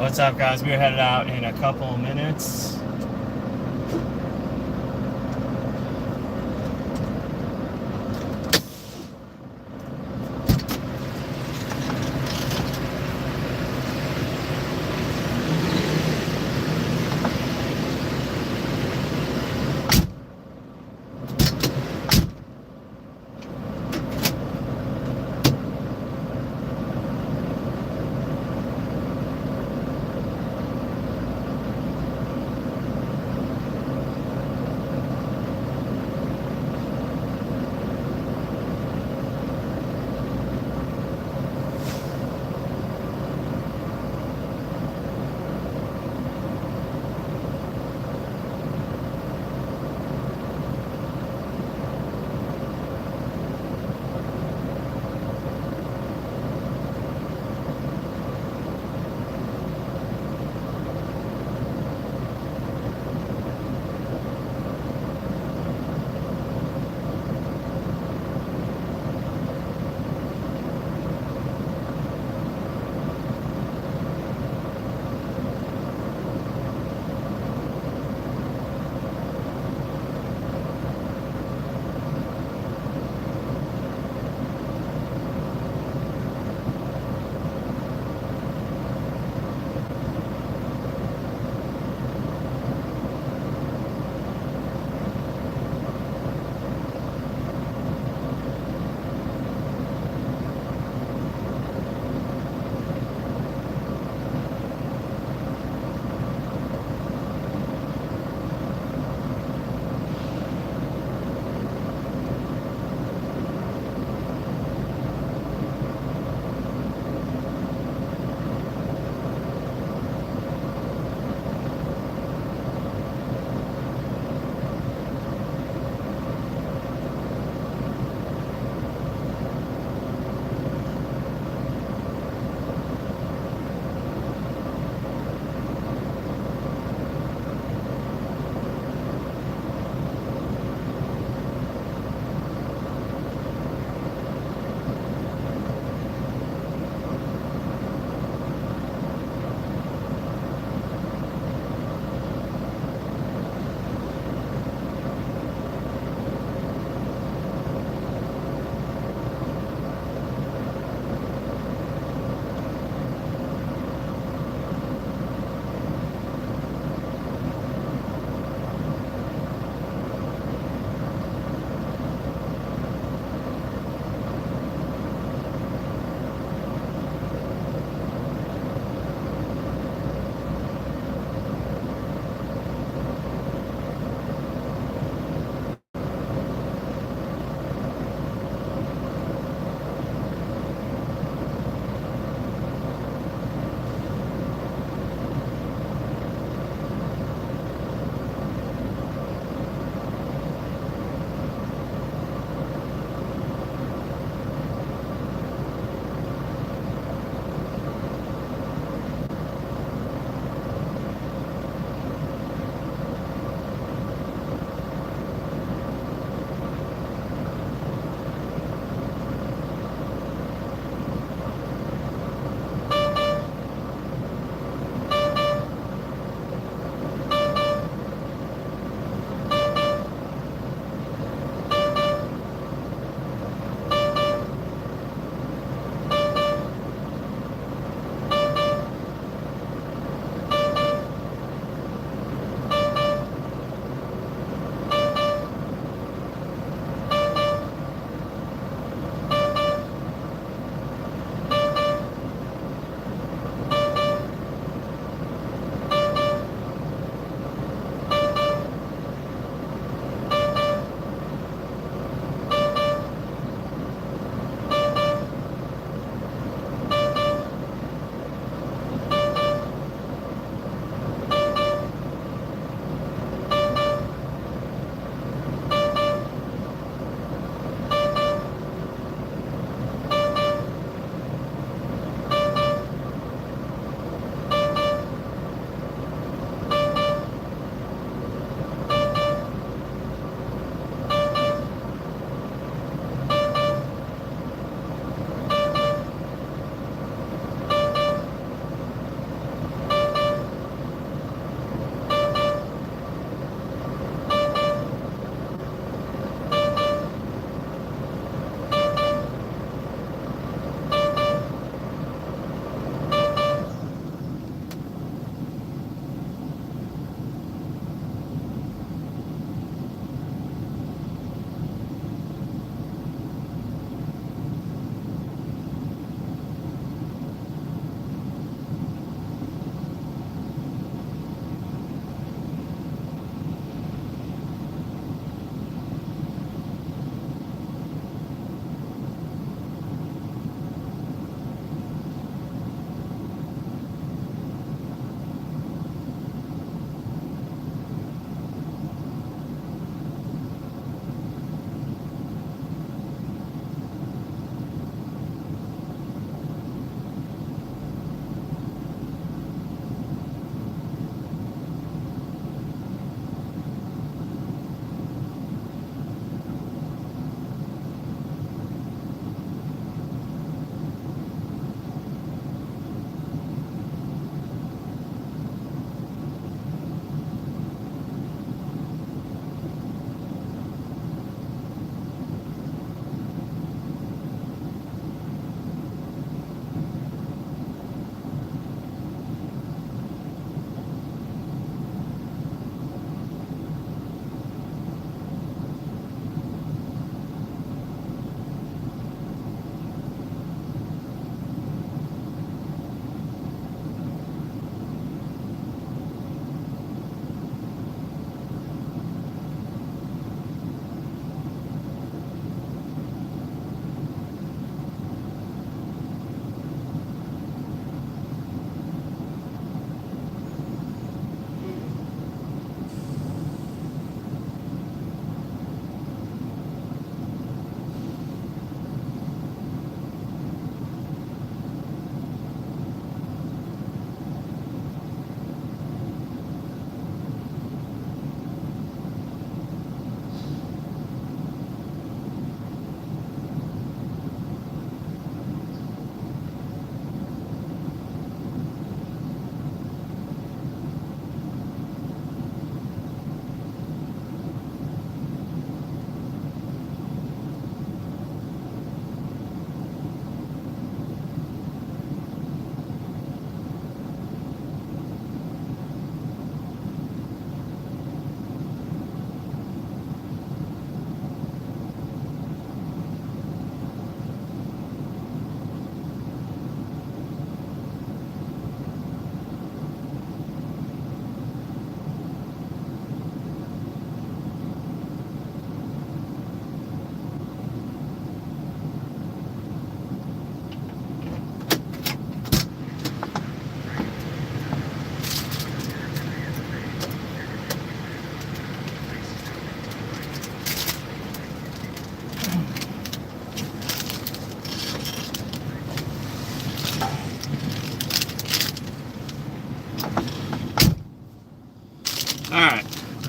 What's up, guys? We're headed out in a couple of minutes.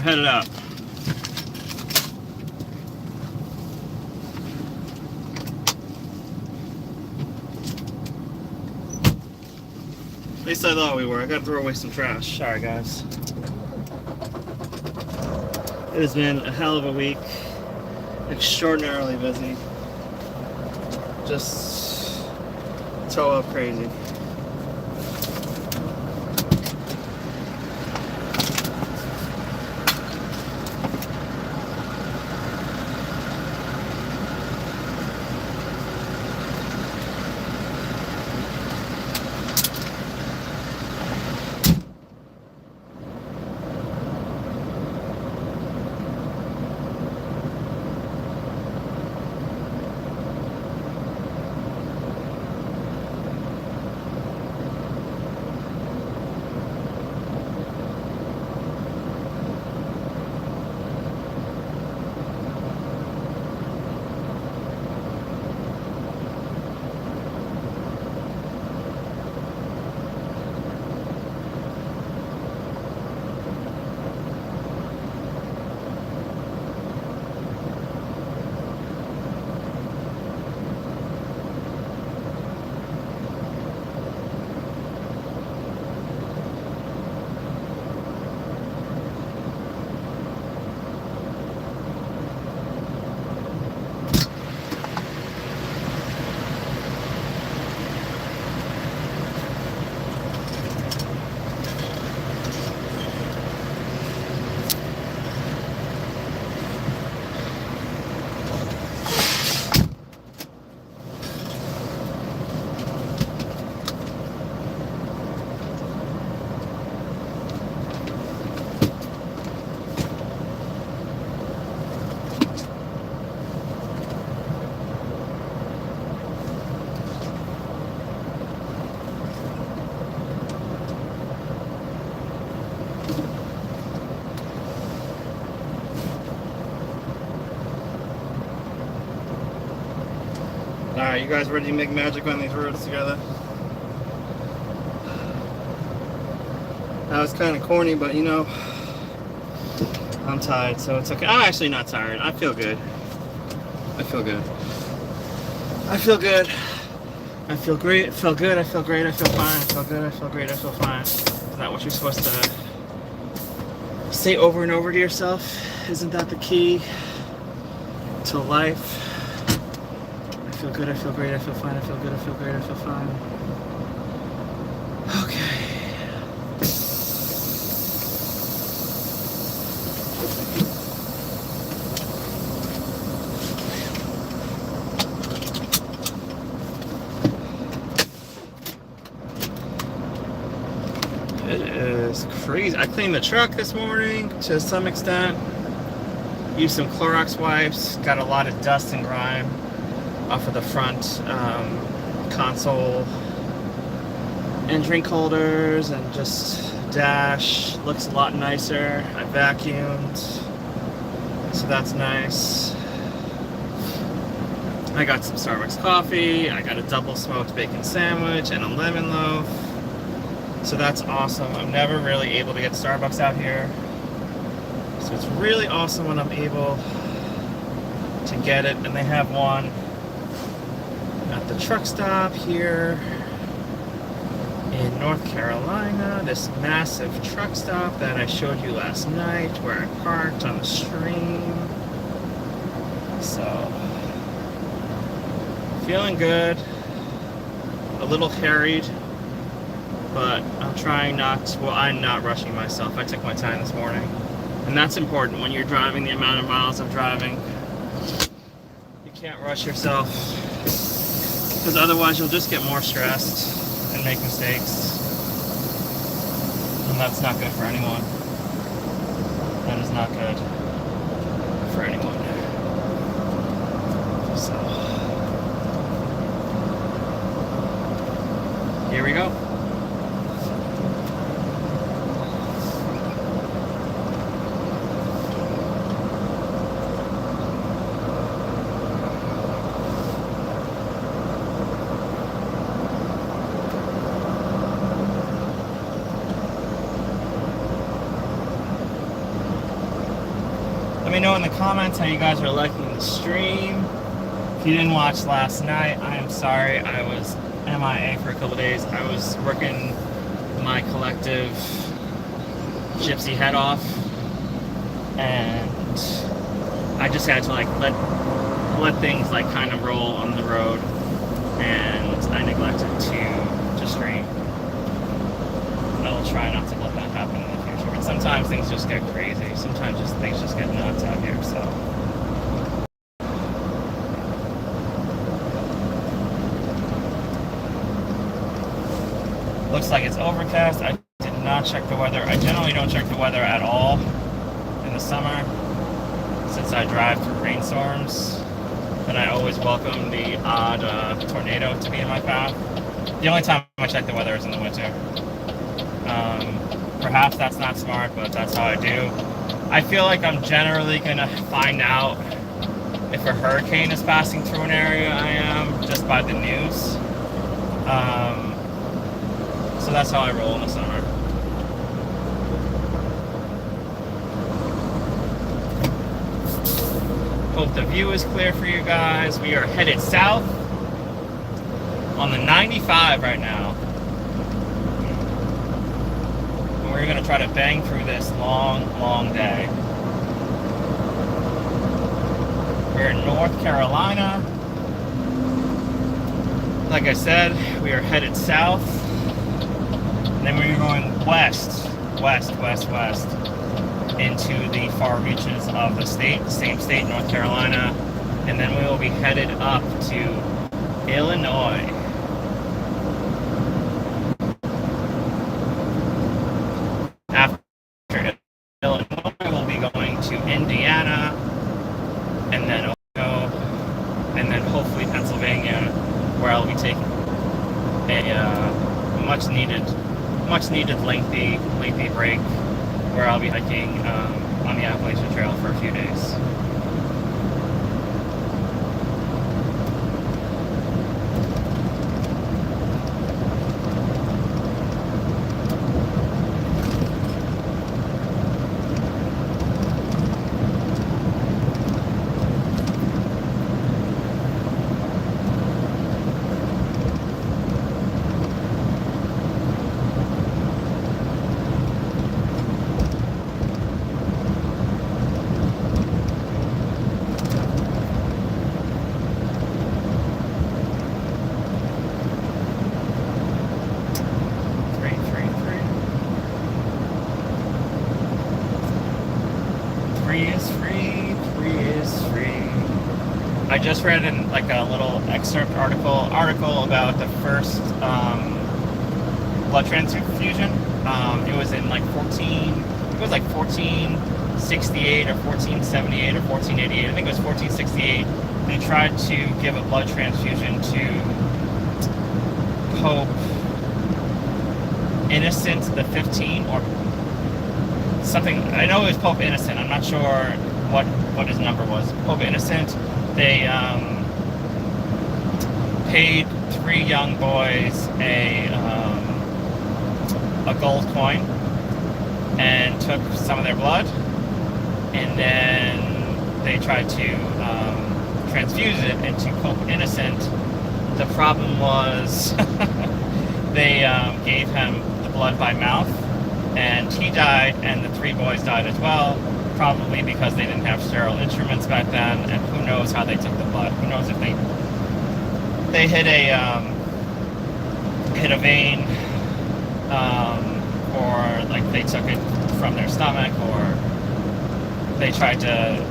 headed out. At least I thought we were. I gotta throw away some trash. Sorry, guys. It has been a hell of a week. Extraordinarily busy. Just toe up crazy. Alright, you guys ready to make magic on these roads together? That was kind of corny, but you know, I'm tired, so it's okay. I'm actually not tired. I feel good. I feel good. I feel good. I feel great. I feel good. I feel great. I feel fine. I feel good. I feel great. I feel fine. Isn't that what you're supposed to say over and over to yourself? Isn't that the key to life? I feel good, I feel great, I feel fine, I feel good, I feel great, I feel fine. Okay. It is crazy. I cleaned the truck this morning to some extent. Used some Clorox wipes. Got a lot of dust and grime off of the front console and drink holders, and just dash looks a lot nicer. I vacuumed, so that's nice. I got some Starbucks coffee. I got a double smoked bacon sandwich and a lemon loaf, so that's awesome. I'm never really able to get Starbucks out here, so it's really awesome when I'm able to get it. And they have one at the truck stop here in North Carolina, this massive truck stop that I showed you last night where I parked on the stream. So, feeling good, a little harried, but I'm trying not to, well, I'm not rushing myself. I took my time this morning, and that's important when you're driving the amount of miles I'm driving. You can't rush yourself, because otherwise you'll just get more stressed and make mistakes, and that's not good for anyone. That is not good for anyone. So, here we go. in the comments how you guys are liking the stream. If you didn't watch last night, I am sorry. I was MIA for a couple days. I was working my collective gypsy head off, and I just had to like let things like kind of roll on the road, and I neglected to stream. I will try not to let that happen in the future. But sometimes things just get crazy. Sometimes things just get nuts out here. So. Looks like it's overcast. I did not check the weather. I generally don't check the weather at all in the summer, since I drive through rainstorms, and I always welcome the odd tornado to be in my path. The only time I check the weather is in the winter. Perhaps that's not smart, but that's how I do. I feel like I'm generally going to find out if a hurricane is passing through an area I am just by the news. So that's how I roll in the summer. Hope the view is clear for you guys. We are headed south on the 95 right now. And we're going to try to bang through this long day. We're in North Carolina. Like I said, we are headed south. And then we're going west into the far reaches of the same state, North Carolina, and then we will be headed up to Illinois. After Illinois, we'll be going to Indiana, and then Ohio, and then hopefully Pennsylvania, where I'll be taking a much needed lengthy break, where I'll be hiking on the Appalachian Trail for a few days. I just read in like a little excerpt article about the first blood transfusion. It was in like 1468 or 1478 or 1488. I think it was 1468. They tried to give a blood transfusion to Pope Innocent the 15th or something. I know it was Pope Innocent. I'm not sure what his number was. Pope Innocent. They paid 3 young boys a gold coin and took some of their blood, and then they tried to transfuse it into Pope Innocent. The problem was they gave him the blood by mouth, and he died, and the 3 boys died as well. Probably because they didn't have sterile instruments back then, and who knows how they took the blood. Who knows if they hit a vein, or like they took it from their stomach, or they tried to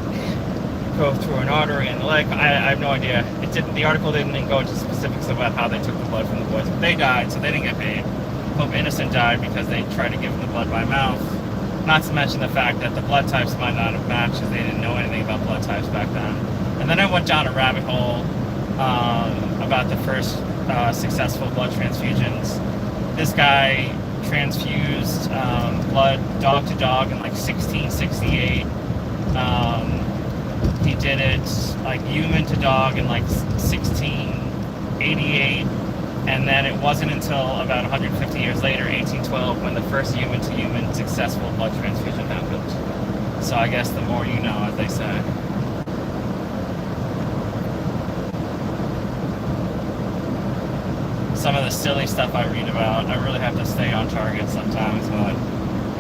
go through an artery in the leg. I have no idea. The article didn't go into specifics about how they took the blood from the boys, but they died, so they didn't get paid. Pope Innocent died because they tried to give him the blood by mouth. Not to mention the fact that the blood types might not have matched, because they didn't know anything about blood types back then. And then I went down a rabbit hole about the first successful blood transfusions. This guy transfused blood dog to dog in like 1668. He did it like human to dog in like 1688. And then it wasn't until about 150 years later, 1812, when the first human-to-human successful blood transfusion happened. So I guess the more you know, as they say. Some of the silly stuff I read about, I really have to stay on target sometimes, but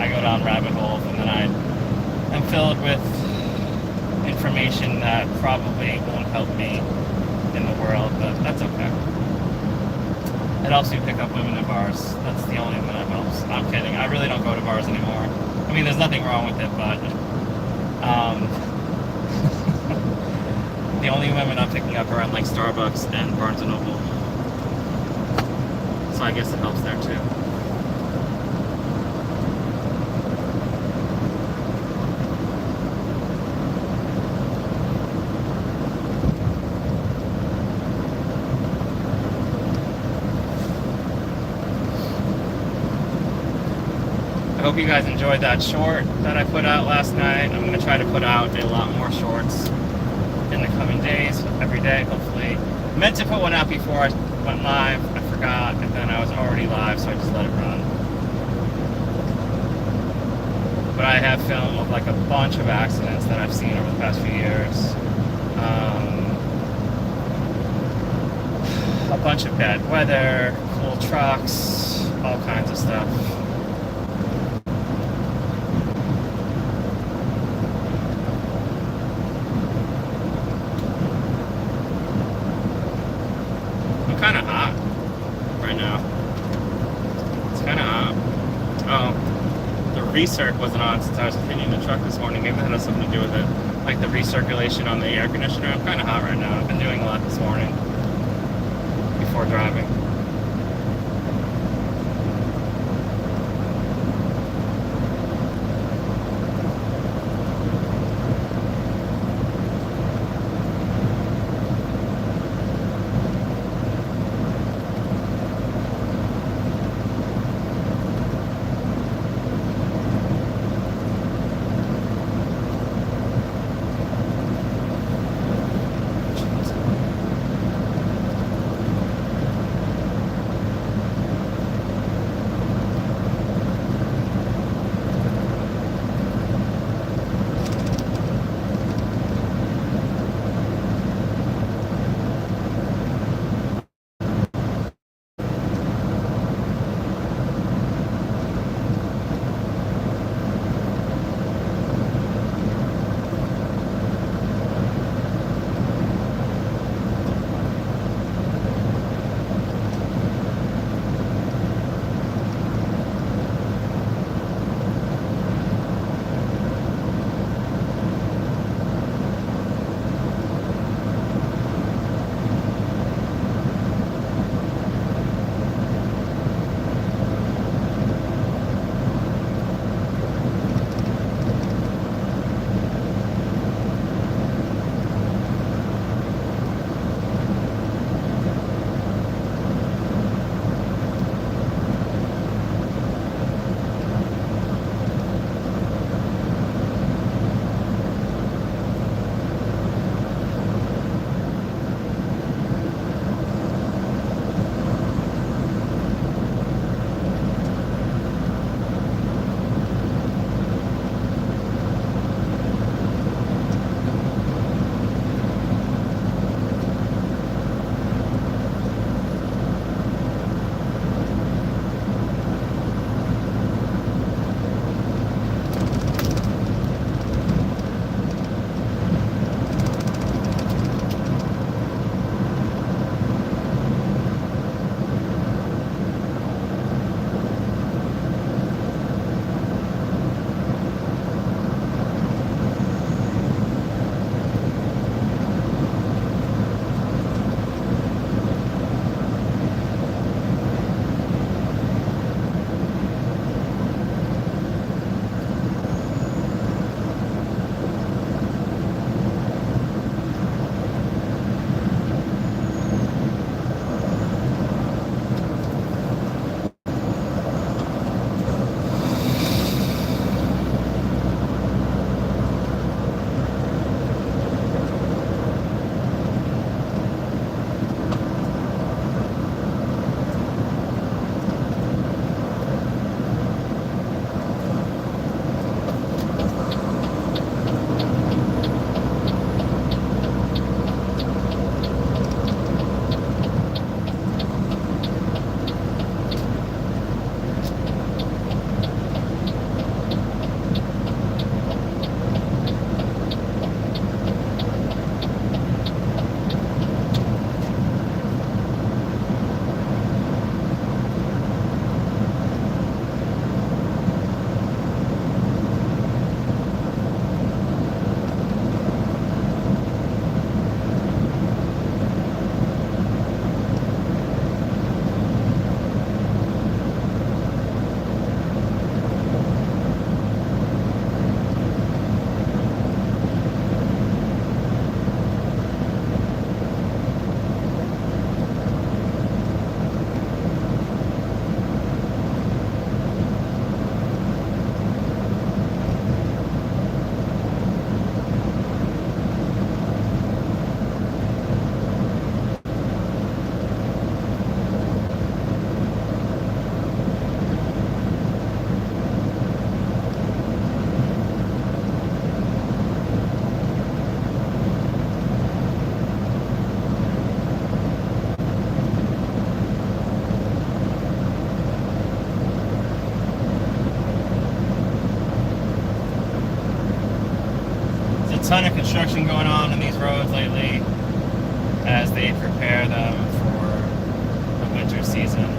I go down rabbit holes and then I am filled with information that probably won't help me in the world, but that's okay. It helps you pick up women in bars. That's the only thing that helps. I'm kidding. I really don't go to bars anymore. I mean, there's nothing wrong with it, but the only women I'm picking up are at like Starbucks and Barnes & Noble. So I guess it helps there too. I hope you guys enjoyed that short that I put out last night. I'm going to try to put out a lot more shorts in the coming days, every day, hopefully. I meant to put one out before I went live. I forgot, and then I was already live, so I just let it run. But I have film of like a bunch of accidents that I've seen over the past few years. A bunch of bad weather, cool trucks, all kinds of stuff. I'm kind of hot right now. It's kind of hot. Oh, the recirc wasn't on since I was cleaning the truck this morning. Maybe that has something to do with it. Like the recirculation on the air conditioner. I'm kind of hot right now. I've been doing a lot this morning before driving. construction going on in these roads lately as they prepare them for the winter season.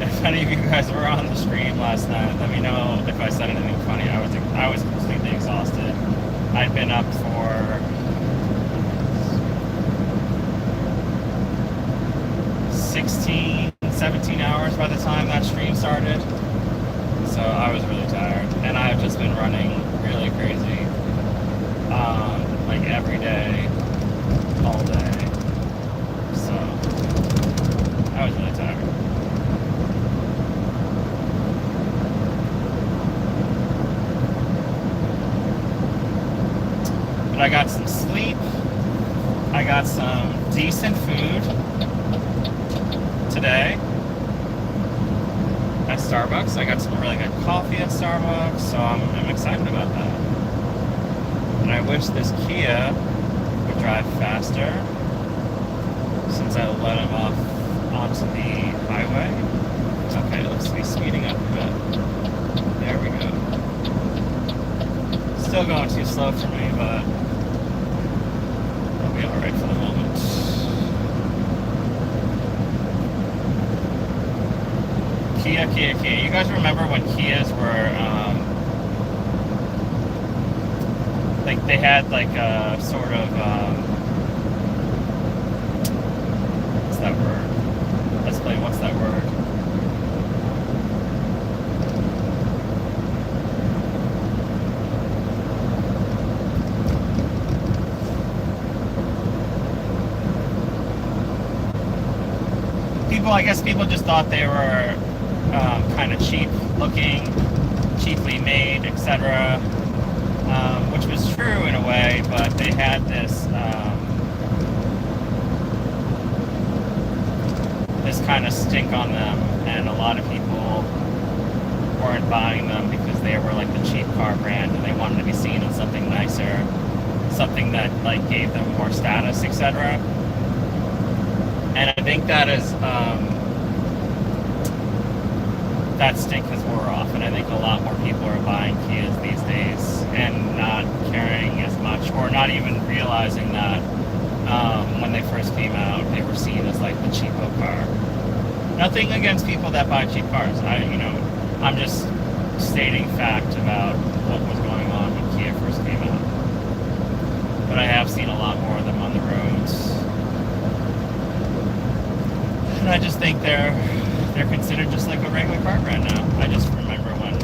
If any of you guys were on the stream last night, let me know if I said anything funny. I was completely exhausted. I'd been up for 16, 17 hours by the time that stream started. So I was really tired. And I've just been running really crazy. Like every day, all day. So I was really tired. But I got some sleep. I got some decent food today at Starbucks. I got some really good coffee at Starbucks, so I'm excited about that. And I wish this Kia would drive faster since I let him off onto the highway. It's okay, it looks to be speeding up a bit. There we go. Still going too slow for me, but I'll be alright for the moment. Kia. You guys remember when Kias were, like they had like a sort of, what's that word? Let's play, what's that word? I guess people just thought they were kind of cheap looking, cheaply made, etc. Which was true in a way, but they had this this kind of stink on them, and a lot of people weren't buying them because they were like the cheap car brand, and they wanted to be seen as something nicer, something that like gave them more status, etc. And I think that is, that stink has wore off, and I think a lot more people are buying Kias these days and not caring as much, or not even realizing that when they first came out, they were seen as like the cheapo car. Nothing against people that buy cheap cars. I'm just stating fact about what was going on when Kia first came out. But I have seen a lot more of them on the roads. And I just think they're considered just like a regular car brand now. I just remember when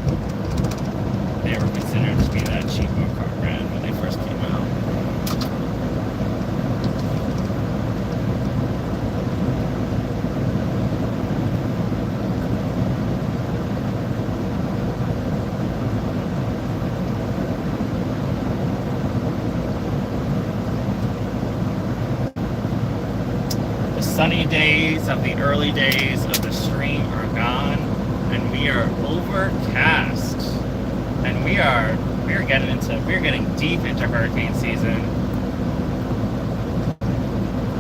they were considered to be that cheapo car brand when they first came out. Sunny days of the early days of the stream are gone, and we are overcast. and we're getting deep into hurricane season.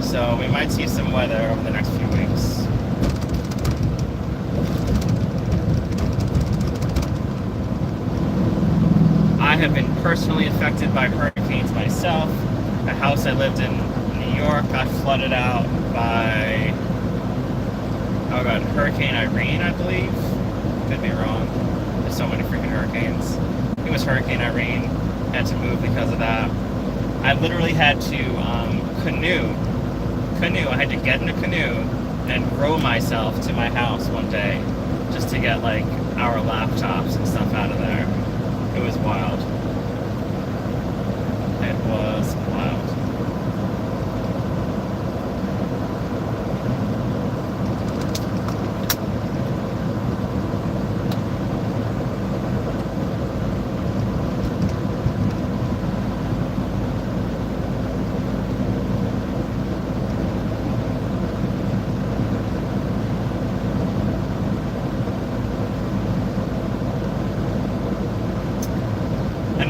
So we might see some weather over the next few weeks. I have been personally affected by hurricanes myself. The house I lived in New York got flooded out by, oh god, Hurricane Irene, I believe. Could be wrong. There's so many freaking hurricanes. It was Hurricane Irene. Had to move because of that. I literally had to canoe. I had to get in a canoe and row myself to my house one day just to get like our laptops and stuff out of there. It was wild. It was wild.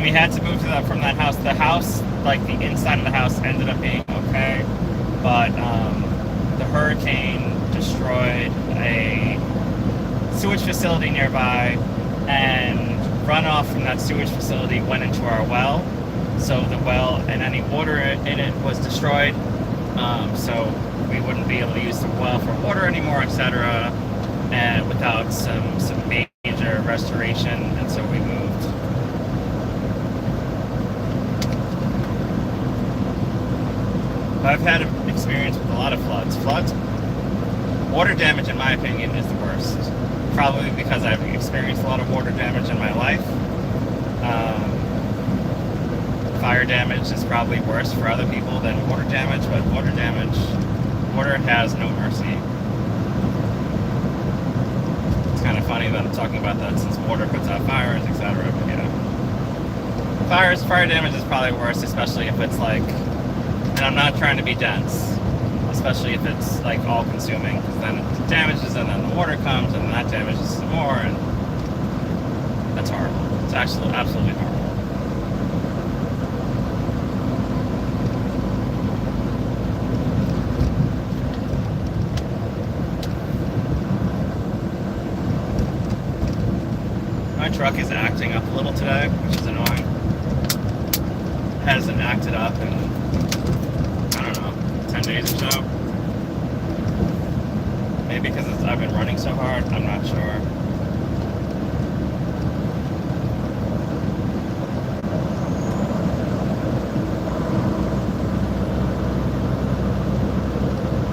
We had to move from that house. The house, like the inside of the house, ended up being okay, but the hurricane destroyed a sewage facility nearby, and runoff from that sewage facility went into our well. So the well and any water in it was destroyed. So we wouldn't be able to use the well for water anymore, etc. And without some major restoration, and so we moved. I've had an experience with a lot of floods. Water damage, in my opinion, is the worst. Probably because I've experienced a lot of water damage in my life. Fire damage is probably worse for other people than water damage, but water has no mercy. It's kind of funny that I'm talking about that since water puts out fires, etc. But yeah, fire damage is probably worse, especially if it's like. And I'm not trying to be dense, especially if it's like all consuming, because then it damages and then the water comes and that damages some more, and that's horrible. It's actually absolutely horrible. My truck is acting up a little today, which is annoying. It hasn't acted up in 10 days or so. Maybe because I've been running so hard, I'm not sure.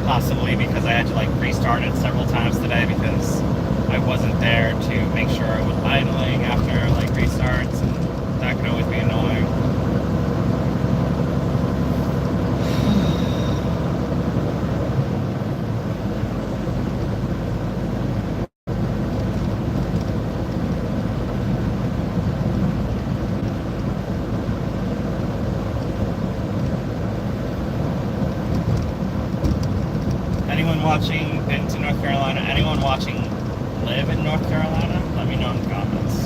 Possibly because I had to like restart it several times today because I wasn't there to make sure it was idling after like restarts, and that can always be annoying. Been to North Carolina? Anyone watching live in North Carolina? Let me know in the comments.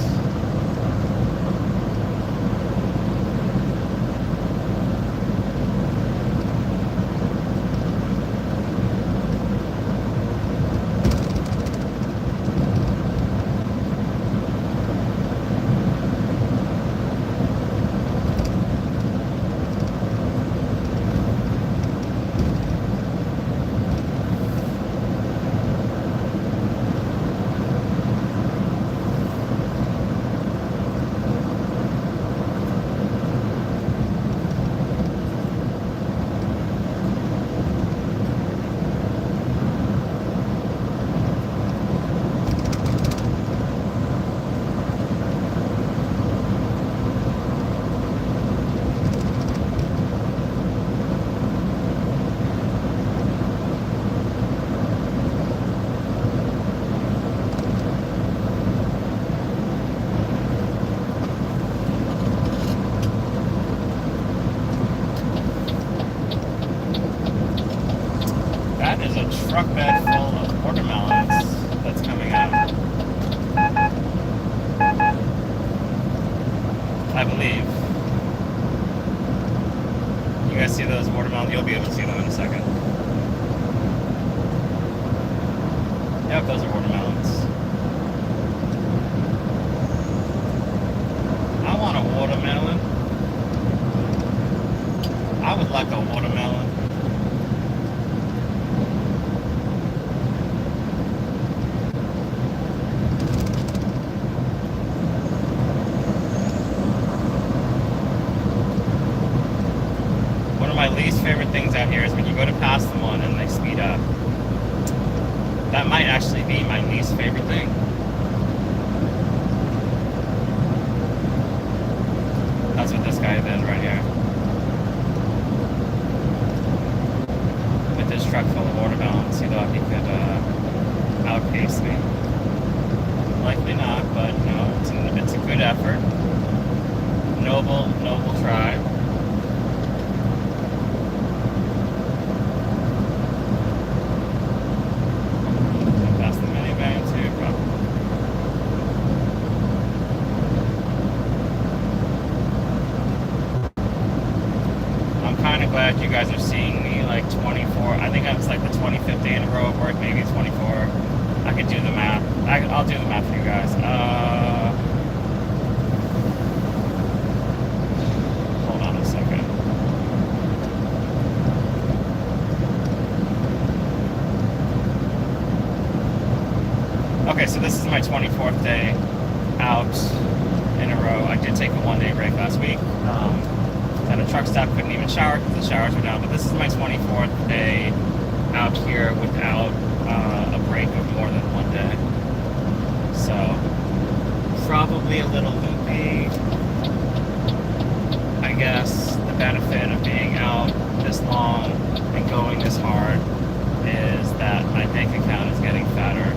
guys see those watermelons? You'll be able to see them in a second. Yep, those are watermelons. I want a watermelon. I would like a watermelon. One of my least favorite things out here is when you go to pass someone and they speed up. That might actually be my least favorite thing. That's what this guy did right here. With his truck full of watermelons, he thought he could outpace me. Likely not, but no, it's a good effort. Noble try. That's the minivan too, probably. I'm kind of glad you guys are seeing me like 24. I think it's like the 25th day in a row of work, maybe 24. I could do the math. I'll do the math for you guys. Hold on a second. Okay, so this is my 24th day out in a row. I did take a one-day break last week. At a truck stop, couldn't even shower because the showers were down. But this is my 24th day out here without a break of more than one day. So, probably a little loopy. I guess the benefit of being out this long and going this hard is that my bank account is getting fatter.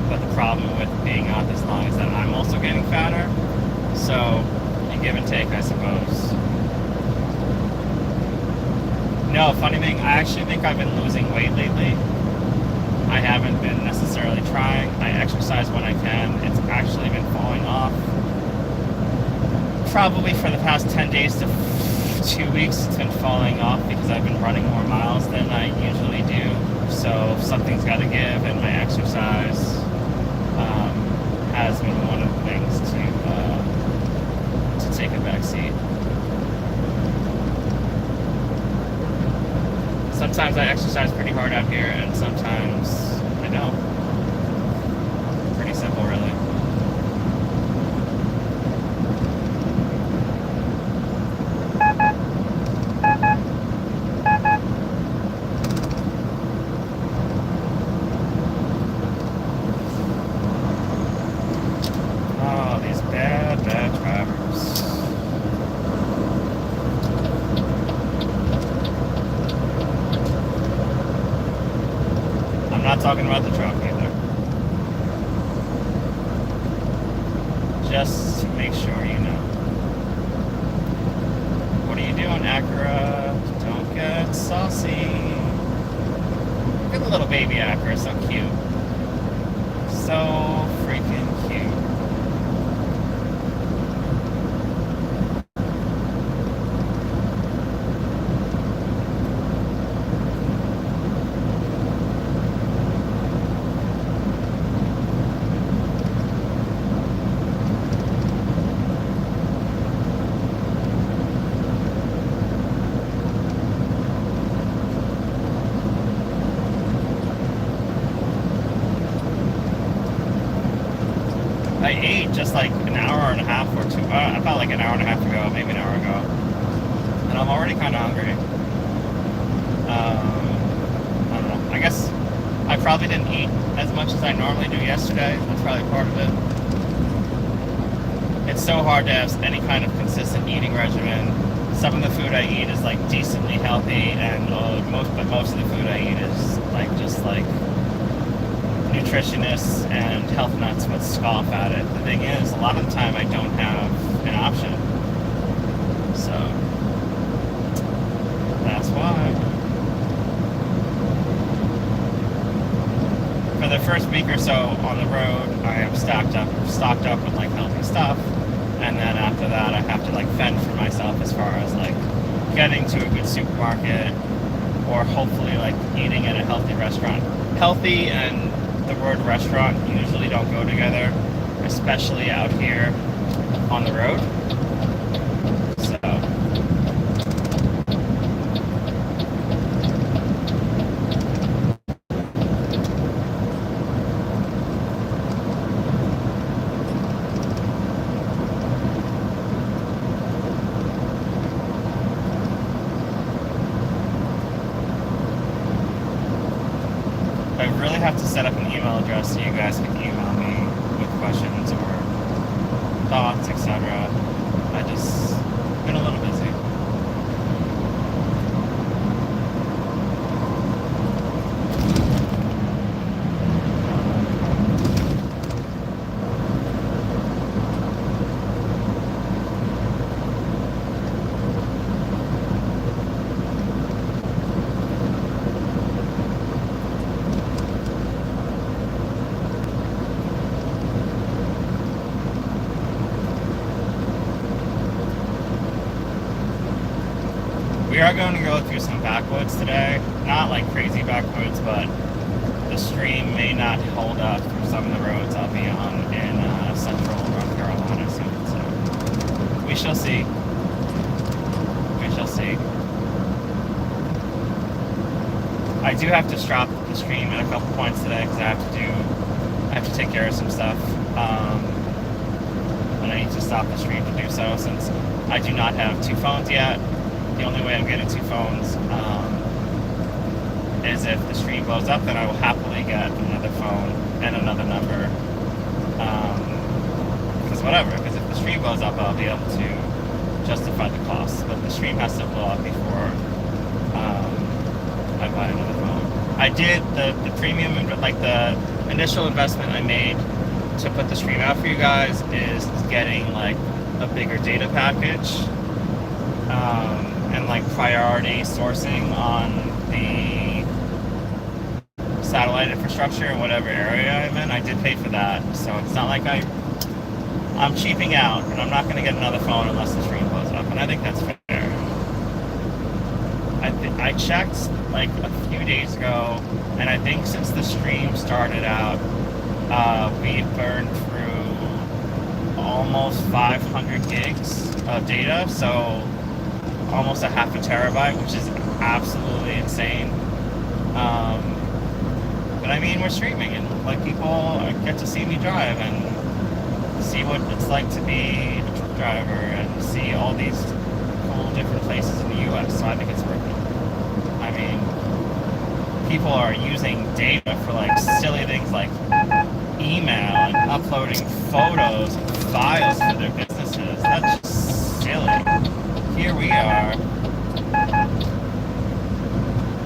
But the problem with being out this long is that I'm also getting fatter. So, you give and take, I suppose. No, funny thing, I actually think I've been losing weight lately. I haven't been necessarily trying. I exercise when I can. It's actually been falling off. Probably for the past 10 days to 2 weeks, it's been falling off because I've been running more miles than I usually do. So something's got to give, and my exercise has been one of the things to take a back seat. Sometimes I exercise pretty hard out here, and sometimes I don't. Pretty simple, really. Oh, these bad drivers. I'm not talking about the truck either. Just to make sure you know. What are you doing, Acura? Don't get saucy. Look at the little baby Acura, so cute. So freaking cute. I ate just like an hour and a half or two, about like an hour and a half ago, maybe an hour ago. And I'm already kind of hungry. I don't know. I guess I probably didn't eat as much as I normally do yesterday. That's probably part of it. It's so hard to have any kind of consistent eating regimen. Some of the food I eat is like decently healthy, and most of the food I eat is like just like nutritionists and health nuts would scoff at it. The thing is, a lot of the time I don't have an option. So, that's why. For the first week or so on the road, I am stocked up with like healthy stuff. And then after that, I have to like fend for myself as far as like getting to a good supermarket, or hopefully like eating at a healthy restaurant. Healthy and the word restaurant usually don't go together, especially out here on the road. So I really have to set up an email address so you guys can email me with questions or thoughts, etc. I just been a little busy. We are going to go through some backwoods today. Not like crazy backwoods, but the stream may not hold up through some of the roads I'll be on in central North Carolina soon. So we shall see. We shall see. I do have to stop the stream at a couple points today because I have to take care of some stuff. And I need to stop the stream to do so since I do not have 2 phones yet. The only way I'm getting 2 phones is if the stream blows up, then I will happily get another phone and another number. Because if the stream blows up, I'll be able to justify the cost. But the stream has to blow up before I buy another phone. I did the premium, like the initial investment I made to put the stream out for you guys is getting like a bigger data package. And like priority sourcing on the satellite infrastructure in whatever area I'm in. I did pay for that, so it's not like I'm cheaping out, and I'm not going to get another phone unless the stream blows up, and I think that's fair. I checked like a few days ago, and I think since the stream started out, we've burned through almost 500 gigs of data, so almost a half a terabyte, which is absolutely insane. But I mean, we're streaming, and like people get to see me drive and see what it's like to be a truck driver and see all these cool different places in the U.S. So I think it's worth it. I mean, people are using data for like silly things like email and uploading photos and files for their businesses. That's just silly. Here we are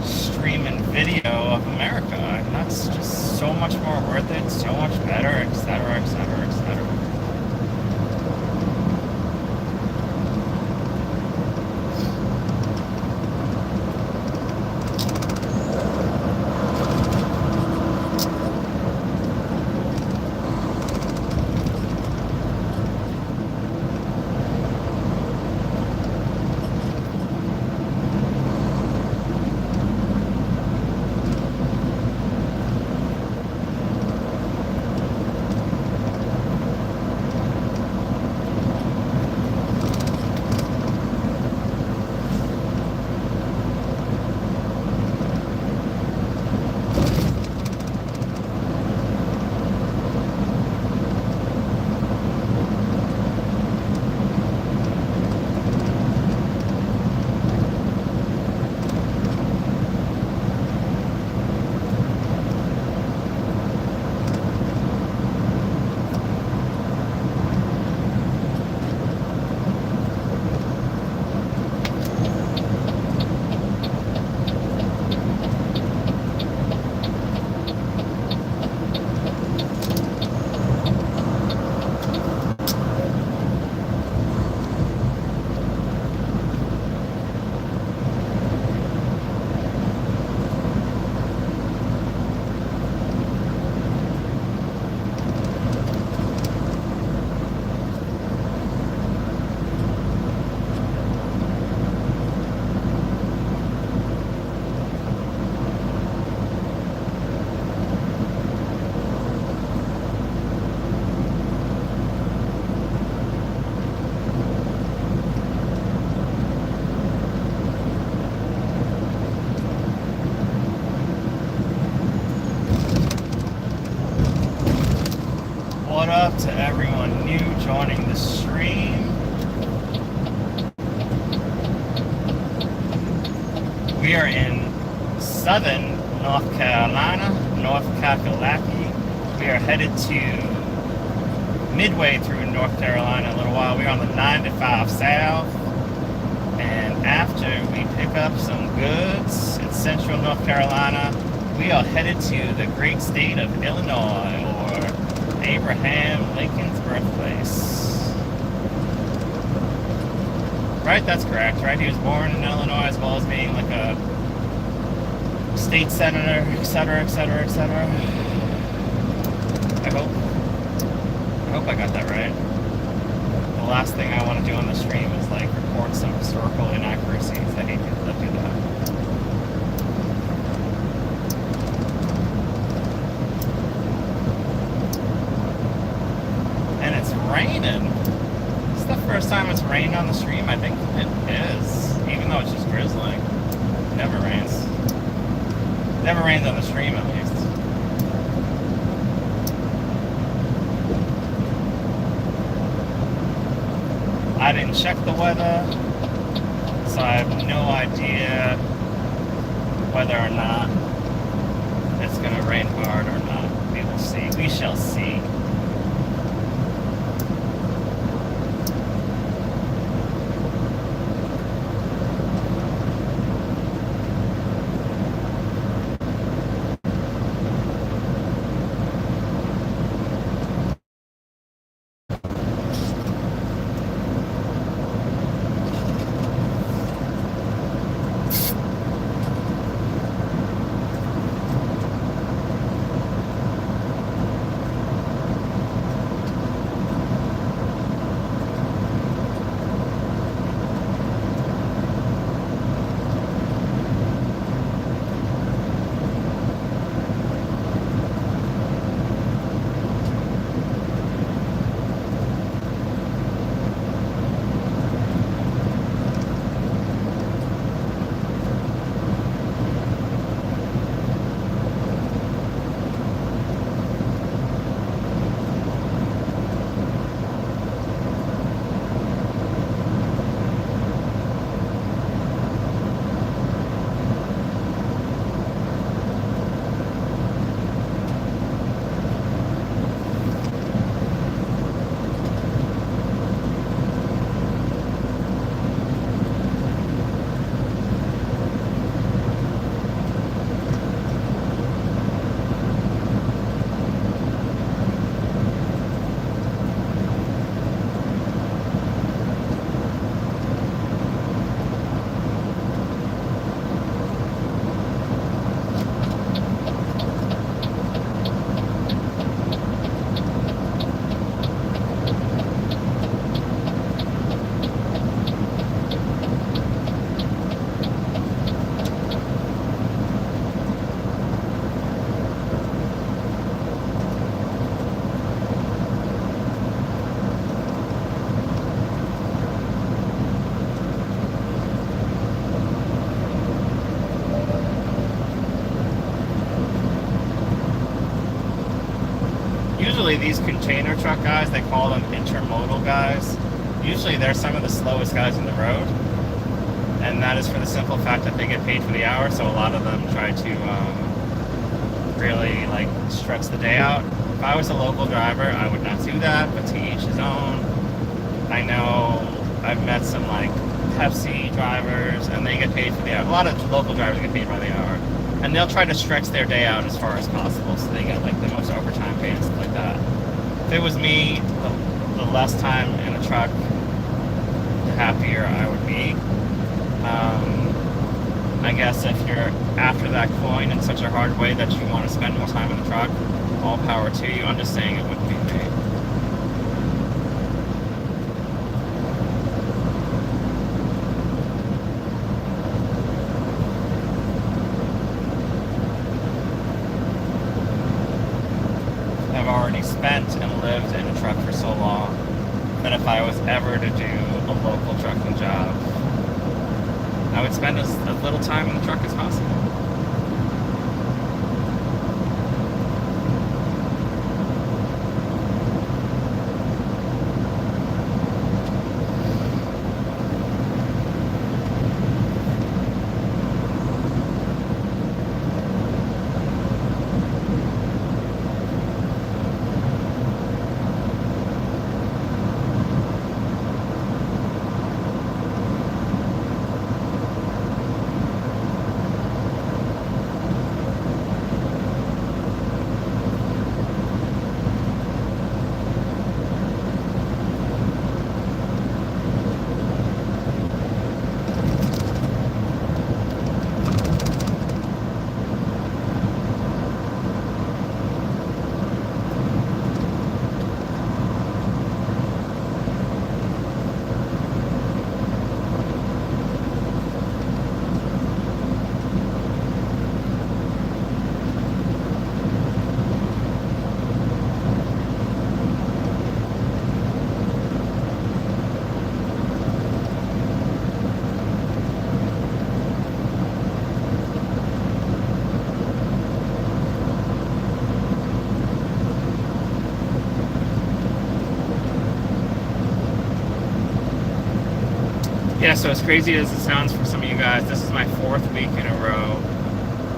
streaming video of America, and that's just so much more worth it, so much better, etc., etc., etc. up to everyone new joining the stream. We are in southern North Carolina, North Kakalaki. We are headed to midway through North Carolina in a little while. We're on the 95 South. And after we pick up some goods in central North Carolina, we are headed to the great state of Illinois, or Abraham Lincoln's birthplace. Right, that's correct, right? He was born in Illinois as well as being like a state senator, etc., etc., etc. I hope I got that right. The last thing I want to do on the stream is like report some historical inaccuracies. I hate people that do that. And it's raining. It's the first time it's rained on the stream. I think it is, even though it's just drizzling. It never rains. Never rains on the stream, at least. I didn't check the weather, so I have no idea whether or not it's going to rain hard or not. We will see. We shall see. Usually these container truck guys, they call them intermodal guys. Usually they're some of the slowest guys in the road. And that is for the simple fact that they get paid for the hour, so a lot of them try to really like stretch the day out. If I was a local driver, I would not do that, but to each his own. I know I've met some like Pepsi drivers and they get paid for the hour. A lot of local drivers get paid by the hour. And they'll try to stretch their day out as far as possible so they get like the most overtime pay and stuff like that. If it was me, the less time in a truck, the happier I would be. I guess if you're after that coin in such a hard way that you want to spend more time in the truck, all power to you. I'm just saying it wouldn't be me. I've already spent and lived in a truck for so long that if I was ever to do a local trucking job, I would spend as little time in the truck as possible. Yeah, so as crazy as it sounds for some of you guys, this is my 4th week in a row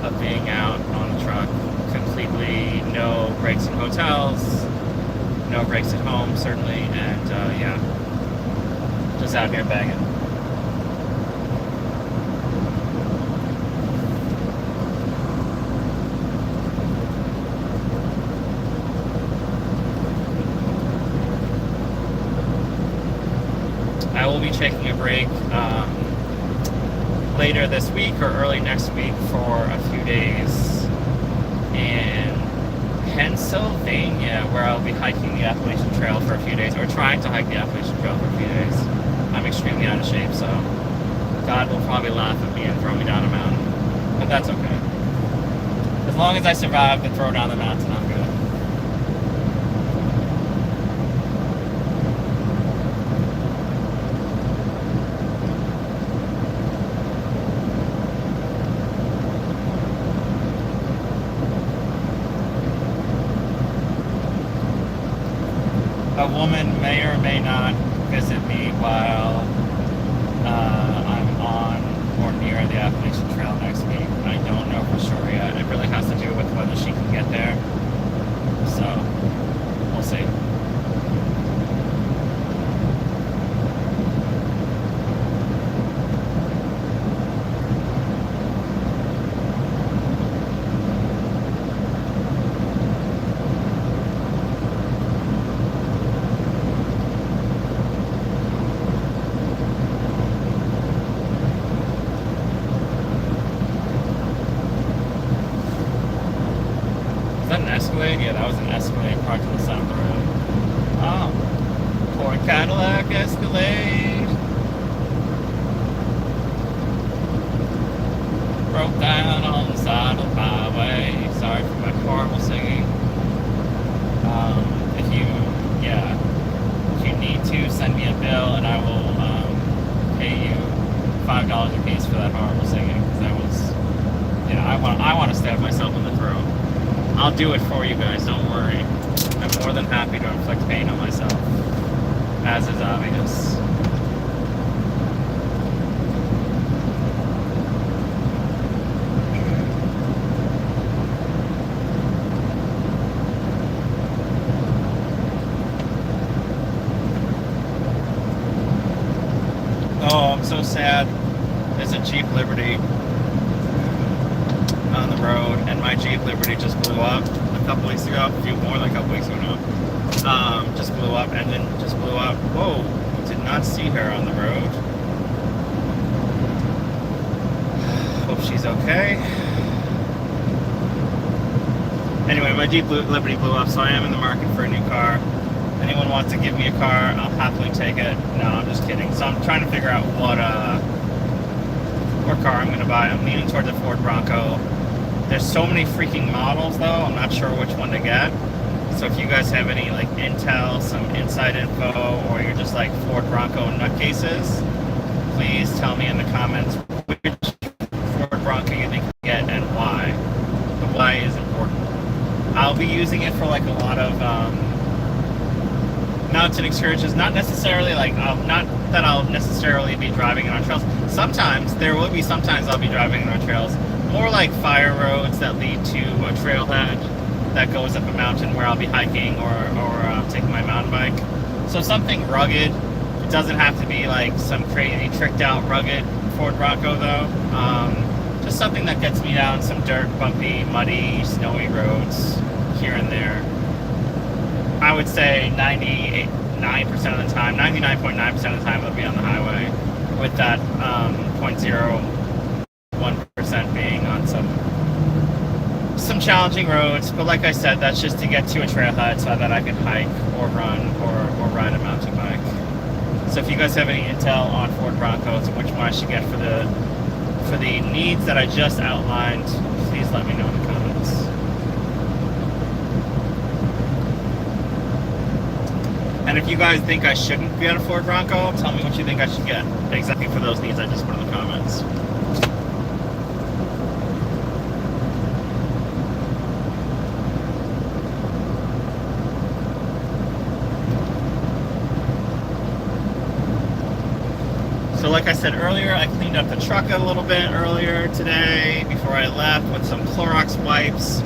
of being out on the truck. Completely no breaks in hotels, no breaks at home, certainly, and yeah, just out here banging. I will be taking a break later this week or early next week for a few days in Pennsylvania, where I'll be hiking the Appalachian Trail for a few days, or trying to hike the Appalachian Trail for a few days. I'm extremely out of shape, so God will probably laugh at me and throw me down a mountain, but that's okay. As long as I survive the throw down the mountain, I'm good. A woman may or may not visit me while I'm on or near the Appalachian Trail next week. I don't know for sure yet. It really has to do with whether she can get there. So, we'll see. Escalade? Yeah, that was an Escalade parked on the side of the road. Oh, poor Cadillac Escalade. Broke down on the side of the highway. Sorry for my horrible singing. If you need to, send me a bill and I will pay you $5 a piece for that horrible singing. Because that was, I want to stab myself in the throat. I'll do it for you guys, don't worry. I'm more than happy to inflict pain on myself, as is obvious. Oh, I'm so sad. There's a Jeep Liberty on the road, and my Jeep Liberty just blew up a couple weeks ago, more than a couple weeks ago now. Just blew up, engine just blew up. Whoa, did not see her on the road. Hope she's okay. Anyway, my Jeep Liberty blew up, so I am in the market for a new car. Anyone wants to give me a car, I'll happily take it. No, I'm just kidding. So I'm trying to figure out what car I'm going to buy. I'm leaning towards a Ford Bronco. There's so many freaking models, though, I'm not sure which one to get. So if you guys have any like intel, some inside info, or you're just like Ford Bronco nutcases, please tell me in the comments which Ford Bronco you think you get and why. The why is important. I'll be using it for like a lot of mountain excursions, not necessarily like, not that I'll necessarily be driving it on trails. Sometimes I'll be driving it on trails. More like fire roads that lead to a trailhead that goes up a mountain where I'll be hiking or taking my mountain bike. So something rugged. It doesn't have to be like some crazy tricked out rugged Ford Bronco though. Just something that gets me down some dirt, bumpy, muddy, snowy roads here and there. I would say 99% of the time, 99.9% of the time I'll be on the highway, with that 0.01% being on some challenging roads. But like I said, that's just to get to a trailhead so that I can hike or run or ride a mountain bike. So if you guys have any intel on Ford Broncos and which one I should get for the needs that I just outlined, please let me know in the comments. And if you guys think I shouldn't get a Ford Bronco, tell me what you think I should get exactly for those needs I just put in the comments. So like like I said earlier, I cleaned up the truck a little bit earlier today before I left with some Clorox wipes.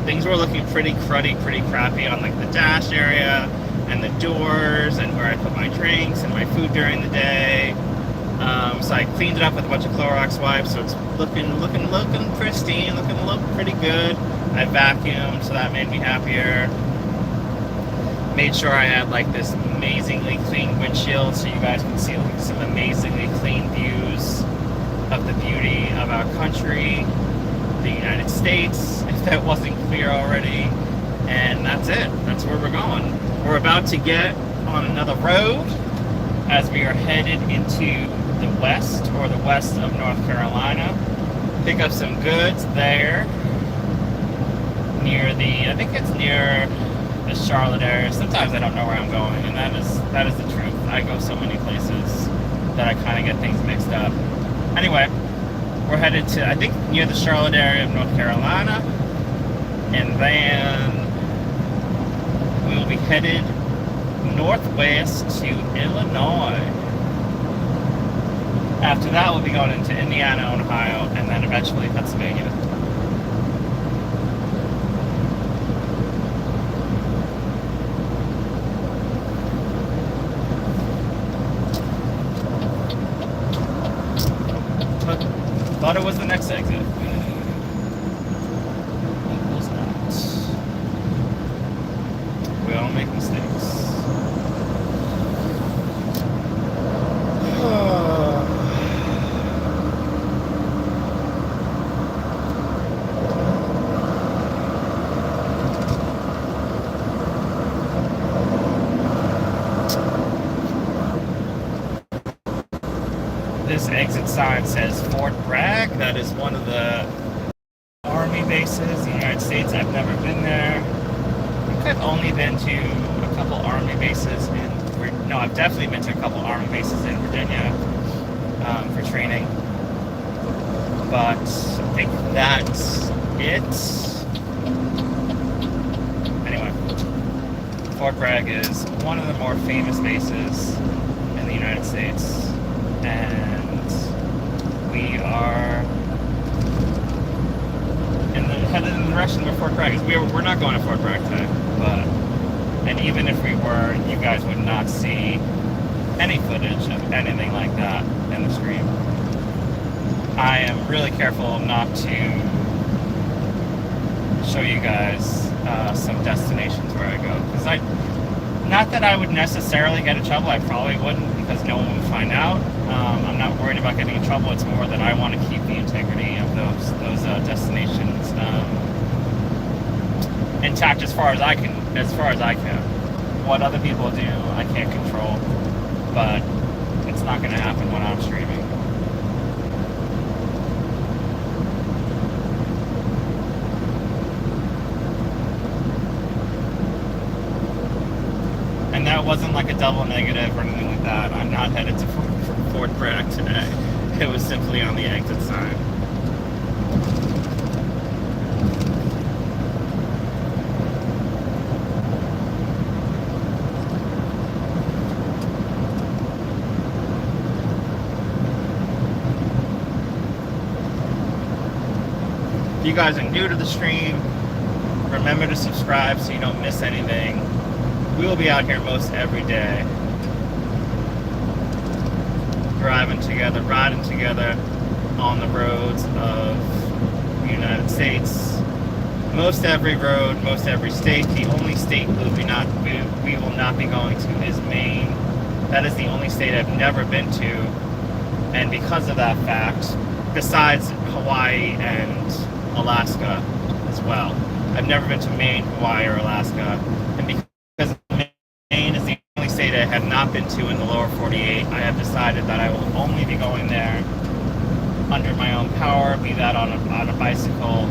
Things were looking pretty cruddy, pretty crappy on like the dash area and the doors and where I put my drinks and my food during the day. So I cleaned it up with a bunch of Clorox wipes, so it's looking pristine, looking pretty good. I vacuumed, so that made me happier. Made sure I had like this amazingly clean windshield so you guys can see like some amazingly clean views of the beauty of our country, the United States, if that wasn't clear already. And that's it. That's where we're going. We're about to get on another road as we are headed into the west of North Carolina. Pick up some goods there near I think it's near the Charlotte area. Sometimes I don't know where I'm going, and that is the truth. I go so many places that I kind of get things mixed up. Anyway, we're headed to, I think, near the Charlotte area of North Carolina, and then we will be headed northwest to Illinois. After that, we'll be going into Indiana, Ohio, and then eventually Pennsylvania. Thought it was the next exit. It was not. We all make mistakes. This exit sign says Fort Bragg. That is one of the Army bases in the United States. I've never been there. I think I've only been to a couple Army bases I've definitely been to a couple Army bases in Virginia for training. But I think that's it. Anyway, Fort Bragg is one of the more famous bases in the United States. And we are headed in the direction where Fort Bragg is. We're not going to Fort Bragg today, and even if we were, you guys would not see any footage of anything like that in the stream. I am really careful not to show you guys some destinations where I go, because not that I would necessarily get in trouble. I probably wouldn't, because no one would find out. I'm not worried about getting in trouble. It's more that I want to keep the integrity of those destinations intact as far as I can. What other people do, I can't control, but it's not going to happen when I'm streaming. And that wasn't like a double negative or anything like that. I'm not headed to Fort Bragg today. It was simply on the exit sign. If you guys are new to the stream, remember to subscribe so you don't miss anything. We will be out here most every day, driving together, riding together on the roads of the United States. Most every road, most every state. The only state we will not be going to is Maine. That is the only state I've never been to, and because of that fact, besides Hawaii and Alaska as well, I've never been to Maine, Hawaii, or Alaska, and because Maine is the only state I have not been to in the lower 48, I have decided that I will only be going there under my own power, be that on a bicycle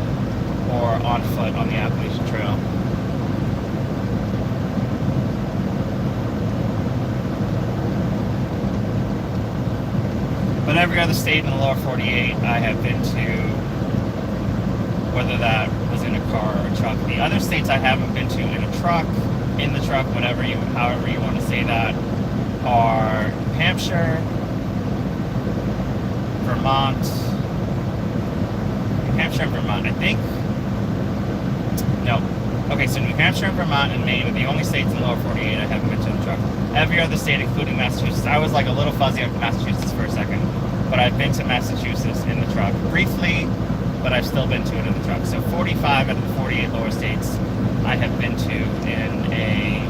or on foot on the Appalachian Trail. But every other state in the lower 48 I have been to, whether that was in a car or a truck. The other states I haven't been to in the truck, however you want to say that, are New Hampshire, Vermont, New Hampshire and Vermont, I think. No. Okay, so New Hampshire and Vermont and Maine are the only states in the lower 48 I haven't been to in the truck. Every other state, including Massachusetts. I was like a little fuzzy on Massachusetts for a second, but I've been to Massachusetts in the truck briefly, but I've still been to it in the truck. So 45 out of the 48 lower states I have been to in a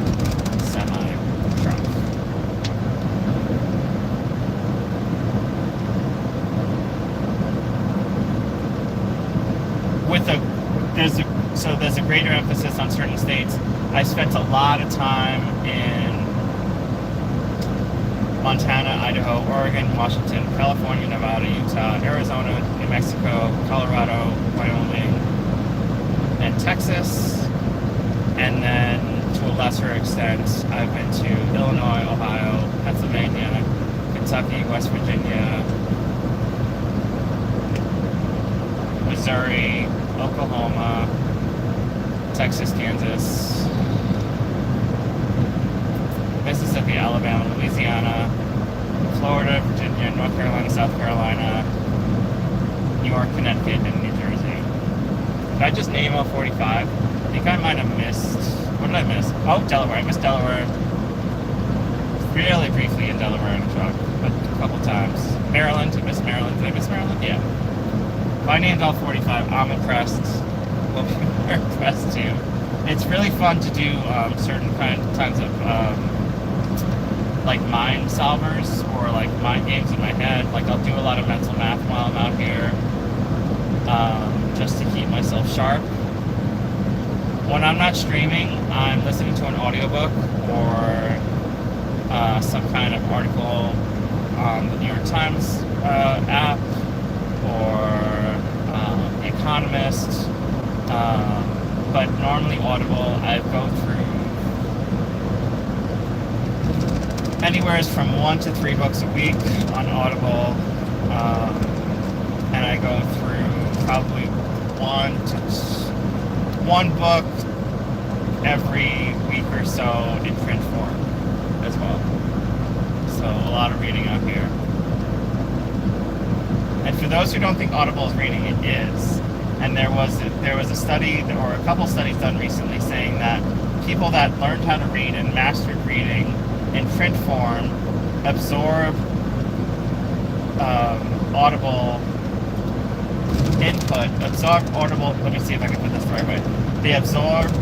semi-truck. There's a greater emphasis on certain states. I spent a lot of time in Montana, Idaho, Oregon, Washington, California, Nevada, Utah, Arizona, New Mexico, Colorado, Wyoming, and Texas. And then, to a lesser extent, I've been to Illinois, Ohio, Pennsylvania, Kentucky, West Virginia, Missouri, Oklahoma, Texas, Kansas, Mississippi, Alabama, Louisiana, Florida, Virginia, North Carolina, South Carolina, New York, Connecticut, and New Jersey. Did I just name all 45? I think I might have missed. What did I miss? Oh, Delaware. I missed Delaware really briefly in Delaware in a truck, but a couple times. Maryland. I missed Maryland. Did I miss Maryland? Yeah. If I named all 45, I'm impressed. We'll be impressed too. It's really fun to do certain kinds of like mind solvers or like mind games in my head. Like I'll do a lot of mental math while I'm out here, just to keep myself sharp. When I'm not streaming, I'm listening to an audiobook or some kind of article on the New York Times app or The Economist. But normally Audible, I go through anywhere from 1 to 3 books a week on Audible, and I go through probably one book every week or so in print form as well. So a lot of reading out here. And for those who don't think Audible is reading, it is. And there was a study, or a couple studies done recently, saying that people that learned how to read and mastered reading in print form absorb audible input. Let me see if I can put this the right way. They absorb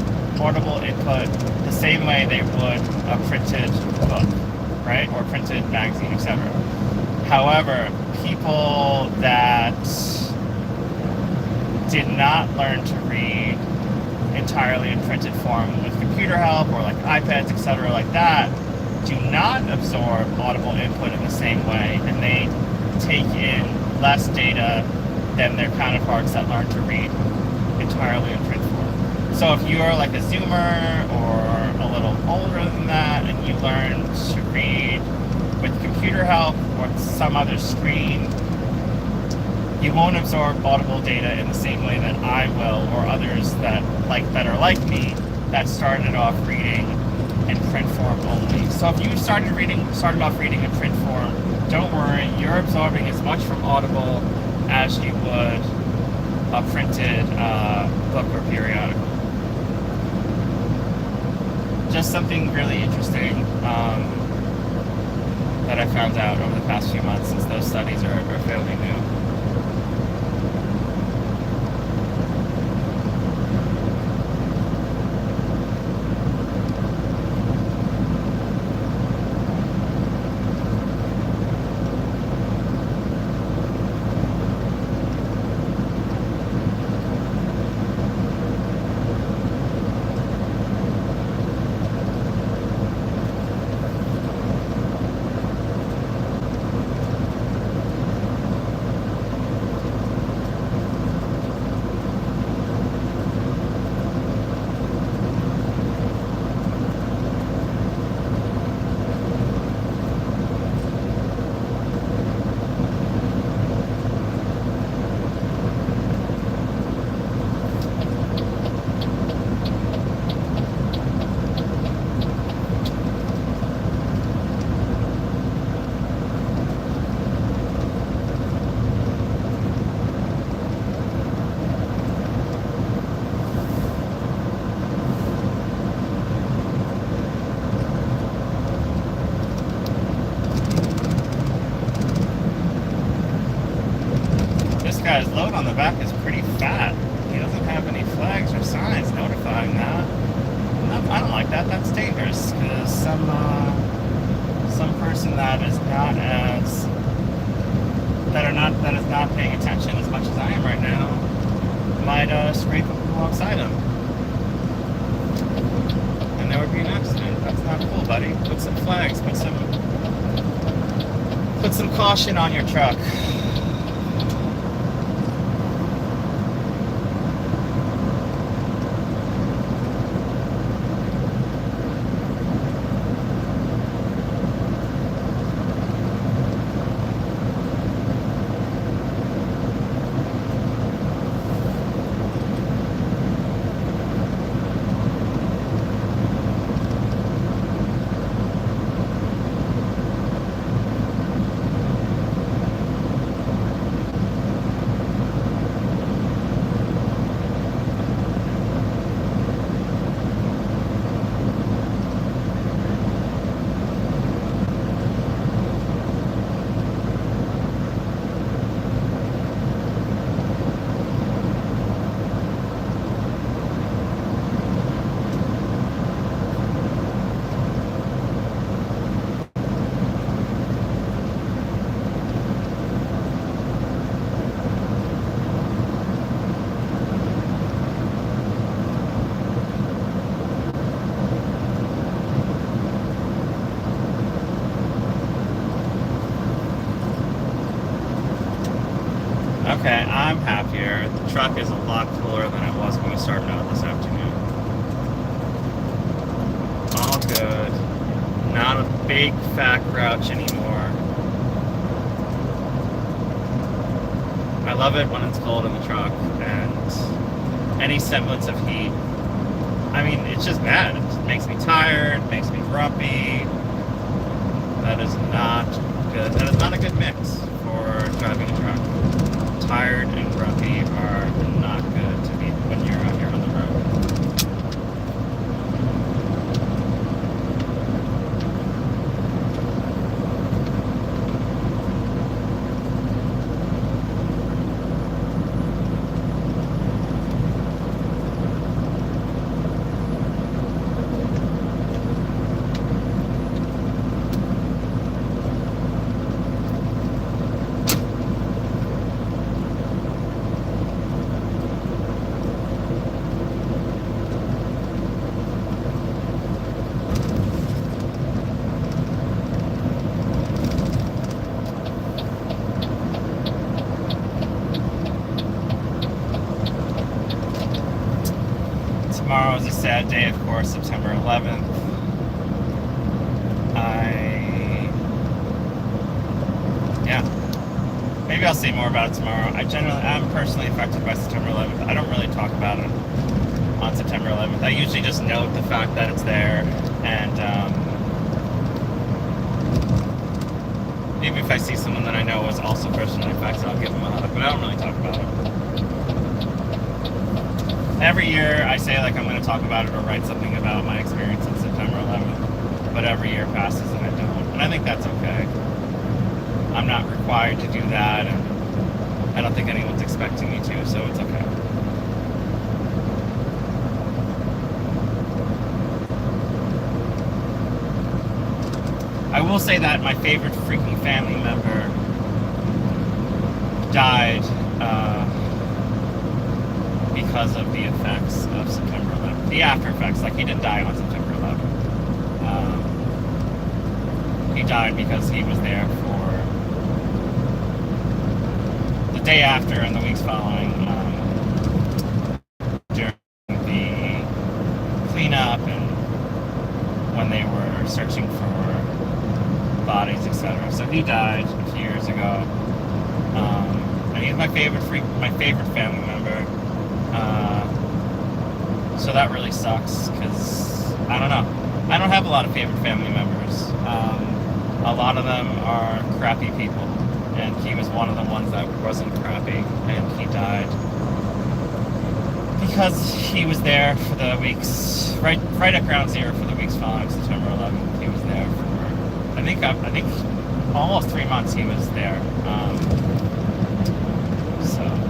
audible input the same way they would a printed book, right? Or printed magazine, etc. However, people that did not learn to read entirely in printed form with computer help or like iPads, etc., like that, do not absorb audible input in the same way, and they take in less data than their counterparts that learn to read entirely in print form. So if you're like a Zoomer or a little older than that and you learn to read with computer help or some other screen, you won't absorb audible data in the same way that I will, or others that are like me, that started off reading in print form only. So if you started off reading in print form, don't worry, you're absorbing as much from Audible as you would a printed book or periodical. Just something really interesting that I found out over the past few months, since those studies are fairly new. guy's load on the back is pretty fat. He doesn't have any flags or signs notifying that. I don't like that. That's dangerous, because some person that is not paying attention as much as I am right now might scrape up alongside him, and there would be an accident. That's not cool, buddy. Put some flags. Put some caution on your truck. Okay, I'm happier. The truck is a lot cooler than it was when we started out this afternoon. All good. Not a big fat grouch anymore. I love it when it's cold in the truck, and any semblance of heat. I mean, it's just bad. It makes me tired, makes me grumpy. That is not good. That is not a good mix for driving a truck. Tired and grumpy are not good to be when you're out here on the road. Tomorrow is a sad day, of course, September 11th. Maybe I'll say more about it tomorrow. I'm personally affected by September 11th. I don't really talk about it on September 11th. I usually just note the fact that it's there, and maybe if I see someone that I know is also personally affected, I'll give them a hug, but I don't really talk about it. Every year I say like I'm going to talk about it or write something about my experience on September 11th, but every year passes and I don't. And I think that's okay. I'm not required to do that, and I don't think anyone's expecting me to, so it's okay. I will say that my favorite freaking family member died because of the effects of September 11th. The after effects, like he didn't die on September 11th. He died because he was there for the day after and the weeks following, during the cleanup and when they were searching for bodies, etc. So he died a few years ago, and he's my favorite family member. So that really sucks, because I don't know. I don't have a lot of favorite family members. A lot of them are crappy people, and he was one of the ones that wasn't crappy, and he died because he was there for the weeks right at ground zero for the weeks following September 11th. He was there for I think almost 3 months. He was there. So.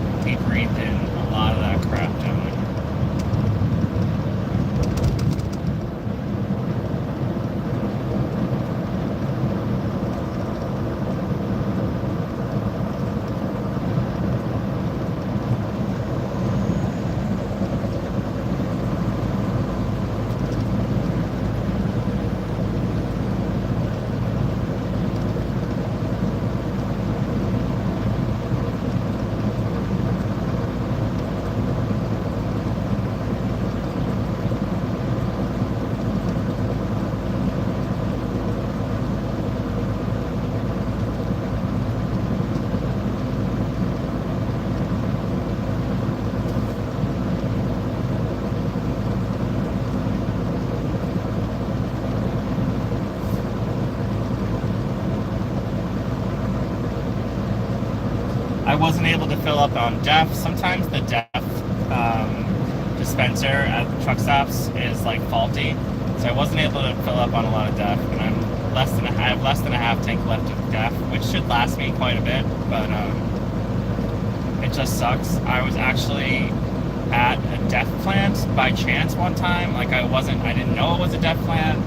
wasn't able to fill up on DEF. Sometimes the DEF dispenser at the truck stops is like faulty, so I wasn't able to fill up on a lot of DEF, and I have less than a half tank left of DEF, which should last me quite a bit, but it just sucks. I was actually at a DEF plant by chance one time. Like I didn't know it was a DEF plant.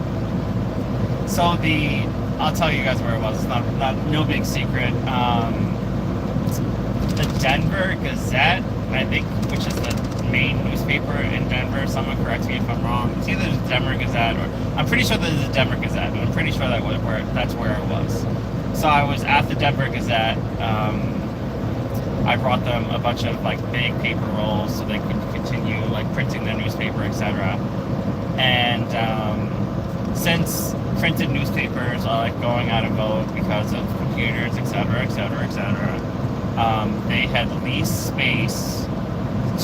So I'll tell you guys where it was. It's no big secret. The Denver Gazette, I think, which is the main newspaper in Denver. Someone correct me if I'm wrong. It's either the Denver Gazette or I'm pretty sure there's a Denver Gazette, but I'm pretty sure that's where it was. So I was at the Denver Gazette. I brought them a bunch of like big paper rolls so they could continue like printing their newspaper, etc. And since printed newspapers are like going out of vogue because of computers, etc., etc., etc., they had leased space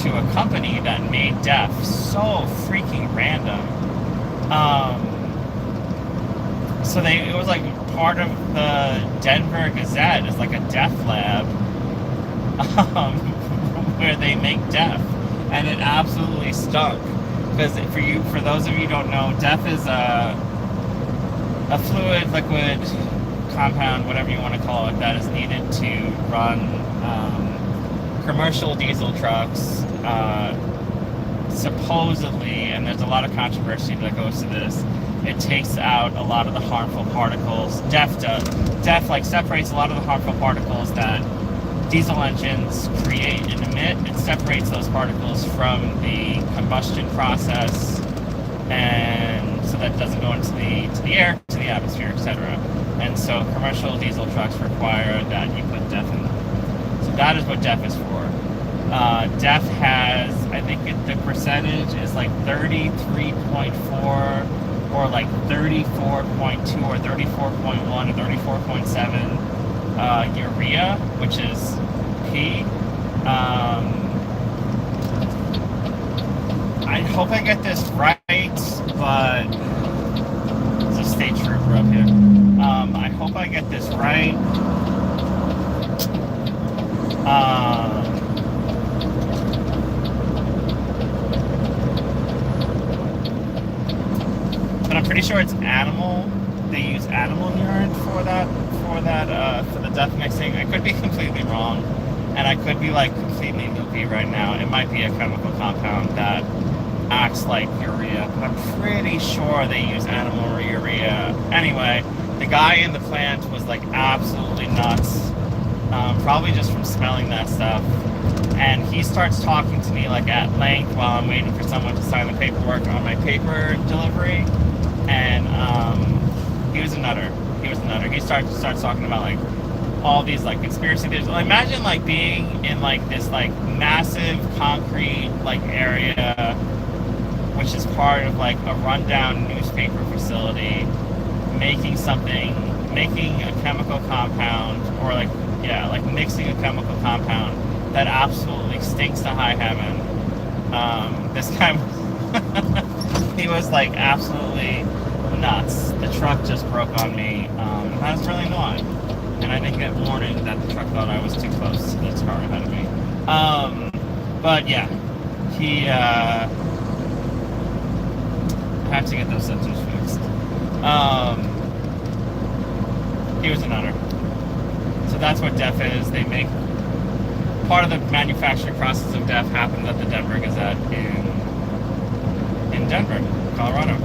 to a company that made DEF. So freaking random. So it was like part of the Denver Gazette is like a DEF lab, where they make DEF, and it absolutely stunk. Because for those of you who don't know, DEF is a fluid, liquid, compound, whatever you want to call it, that is needed to run commercial diesel trucks. Supposedly, and there's a lot of controversy that goes to this, it takes out a lot of the harmful particles. DEF like separates a lot of the harmful particles that diesel engines create and emit. It separates those particles from the combustion process, and so that doesn't go into the air, to the atmosphere, etc. And so commercial diesel trucks require that you put DEF in them. So that is what DEF is for. DEF has, I think the percentage is like 33.4 or like 34.2 or 34.1 or 34.7 urea, which is P. I hope I get this right, but there's a state trooper up here. I hope I get this right. But I'm pretty sure it's animal. They use animal urine for the DEF mixing. I could be completely wrong, and I could be like completely loopy right now. It might be a chemical compound that acts like urea, but I'm pretty sure they use animal urea. Anyway, the guy in the plant was like absolutely nuts, probably just from smelling that stuff. And he starts talking to me like at length while I'm waiting for someone to sign the paperwork on my paper delivery. And he was a nutter. He starts talking about like all these like conspiracy theories. Well, imagine like being in like this like massive concrete like area, which is part of like a rundown newspaper facility, making a chemical compound, or like mixing a chemical compound that absolutely stinks to high heaven. This guy, he was like absolutely nuts. The truck just broke on me. That was really annoying, and I didn't get warning that the truck thought I was too close to this car ahead of me. But yeah, I have to get those sensors fixed. He was a nutter. So that's what DEF is. They make part of the manufacturing process of DEF happens at the Denver Gazette in Denver, Colorado.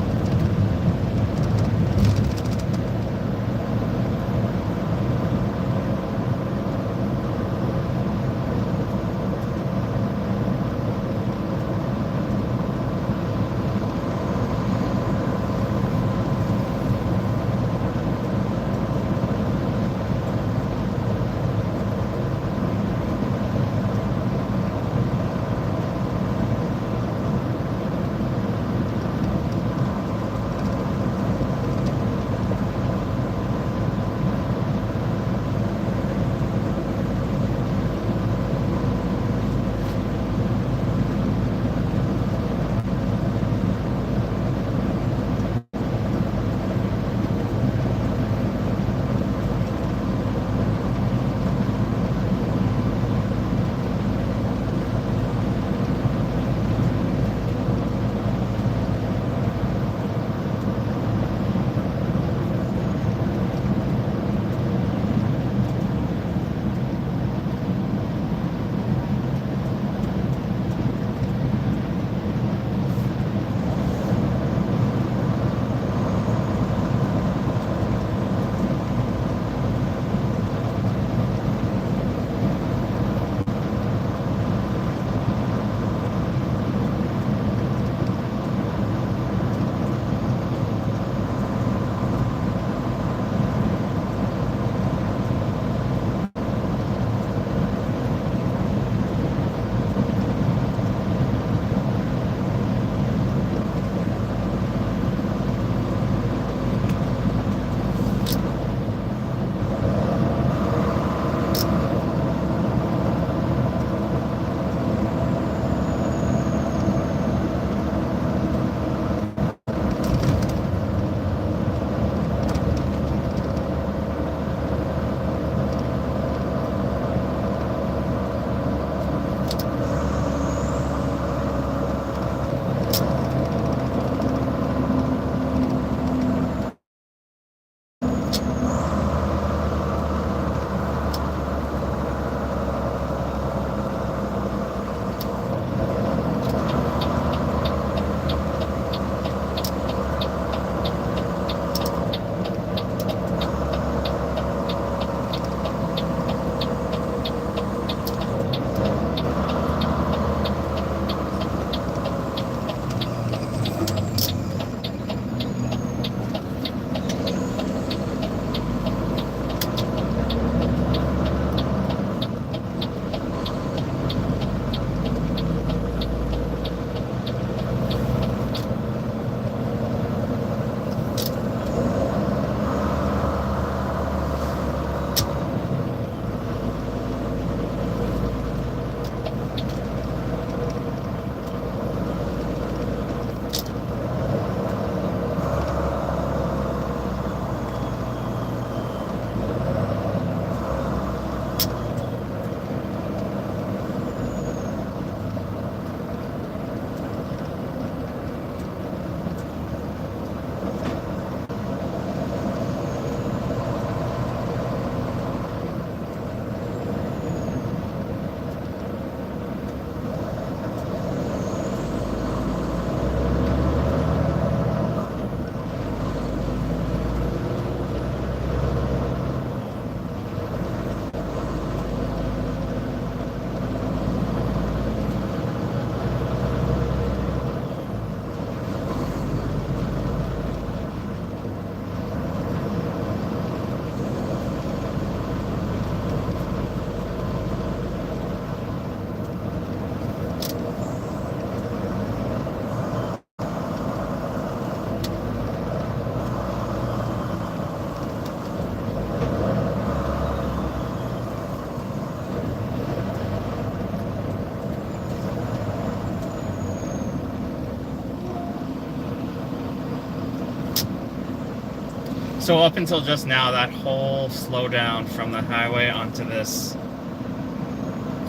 So up until just now, that whole slowdown from the highway onto this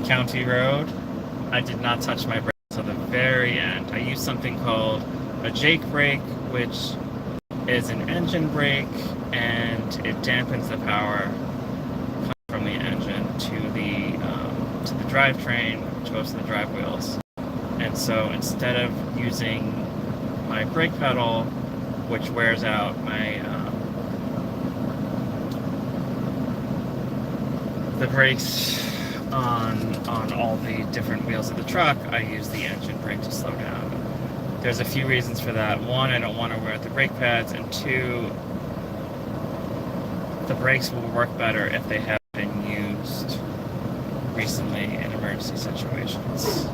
county road, I did not touch my brakes until the very end. I used something called a Jake brake, which is an engine brake, and it dampens the power from the engine to the drivetrain, which goes to the drive wheels. And so instead of using my brake pedal, which wears out my the brakes on all the different wheels of the truck, I use the engine brake to slow down. There's a few reasons for that. One, I don't want to wear the brake pads, and two, the brakes will work better if they have been used recently in emergency situations.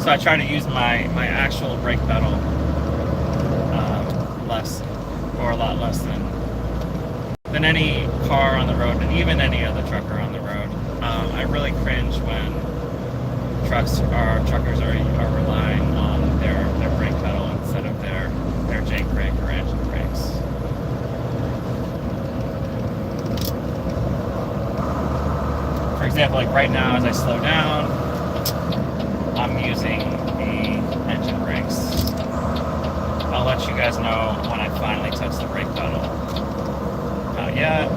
So I try to use my actual brake pedal less, or a lot less than any car on the road, and even any other trucker on the road. I really cringe when truckers are relying on their brake pedal instead of their Jake brake or engine brakes. For example, like right now as I slow down, I'm using the engine brakes. I'll let you guys know when I finally touch the brake pedal. Not yet.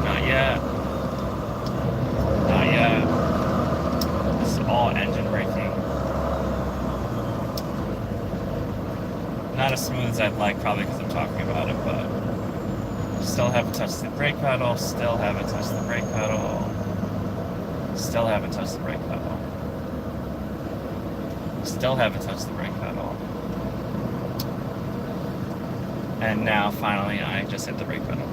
Not yet. Not yet. This is all engine braking. Not as smooth as I'd like, probably because I'm talking about it, but still haven't touched the brake pedal. Still haven't touched the brake pedal. Still haven't touched the brake pedal. Still haven't touched the brake pedal. And now, finally, I just hit the brake pedal.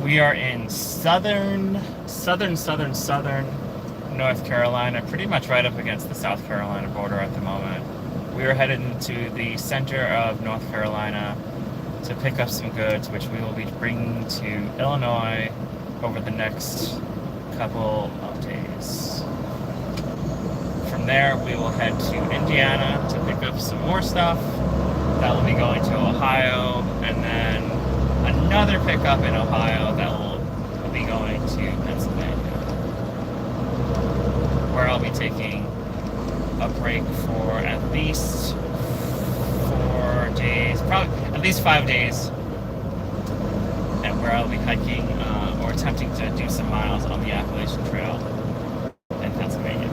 We are in southern North Carolina, pretty much right up against the South Carolina border at the moment. We are headed into the center of North Carolina to pick up some goods, which we will be bringing to Illinois over the next couple of days. From there, we will head to Indiana to pick up some more stuff. That will be going to Ohio, and then another pickup in Ohio that will be going to Pennsylvania, where I'll be taking a break for at least 4 days, probably at least 5 days, and where I'll be hiking or attempting to do some miles on the Appalachian Trail in Pennsylvania.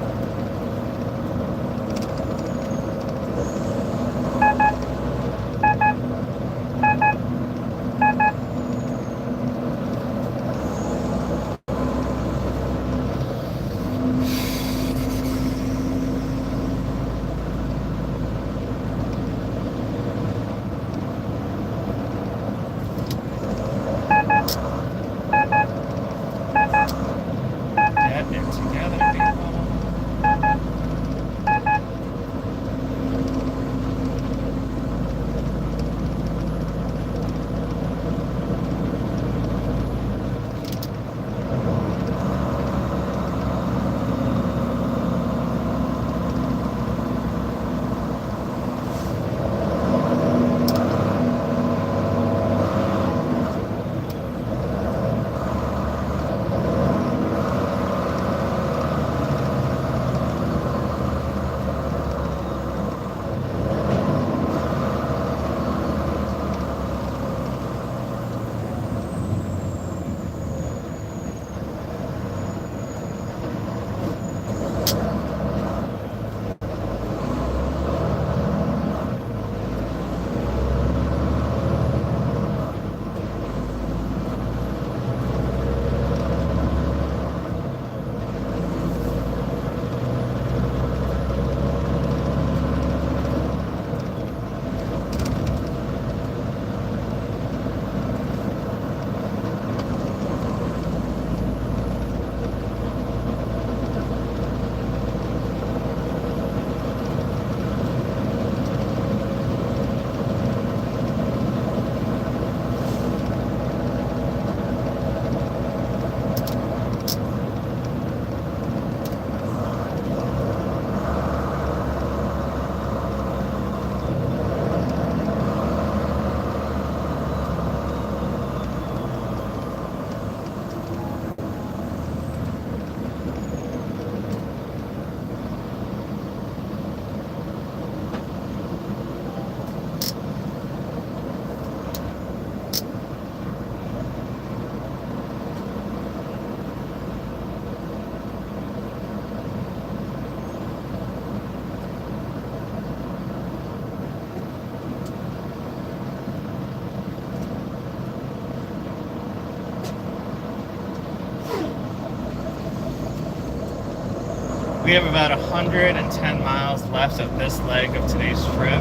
We have about 110 miles left of this leg of today's trip.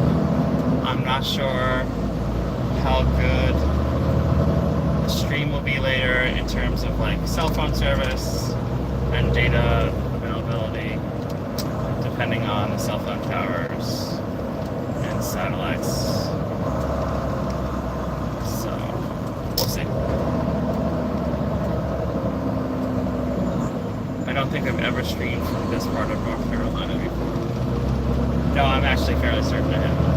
I'm not sure how good the stream will be later in terms of like cell phone service and data availability, depending on the cell phone towers and satellites. So we'll see. I don't think I've ever streamed from this part of North Carolina before. No, I'm actually fairly certain I have.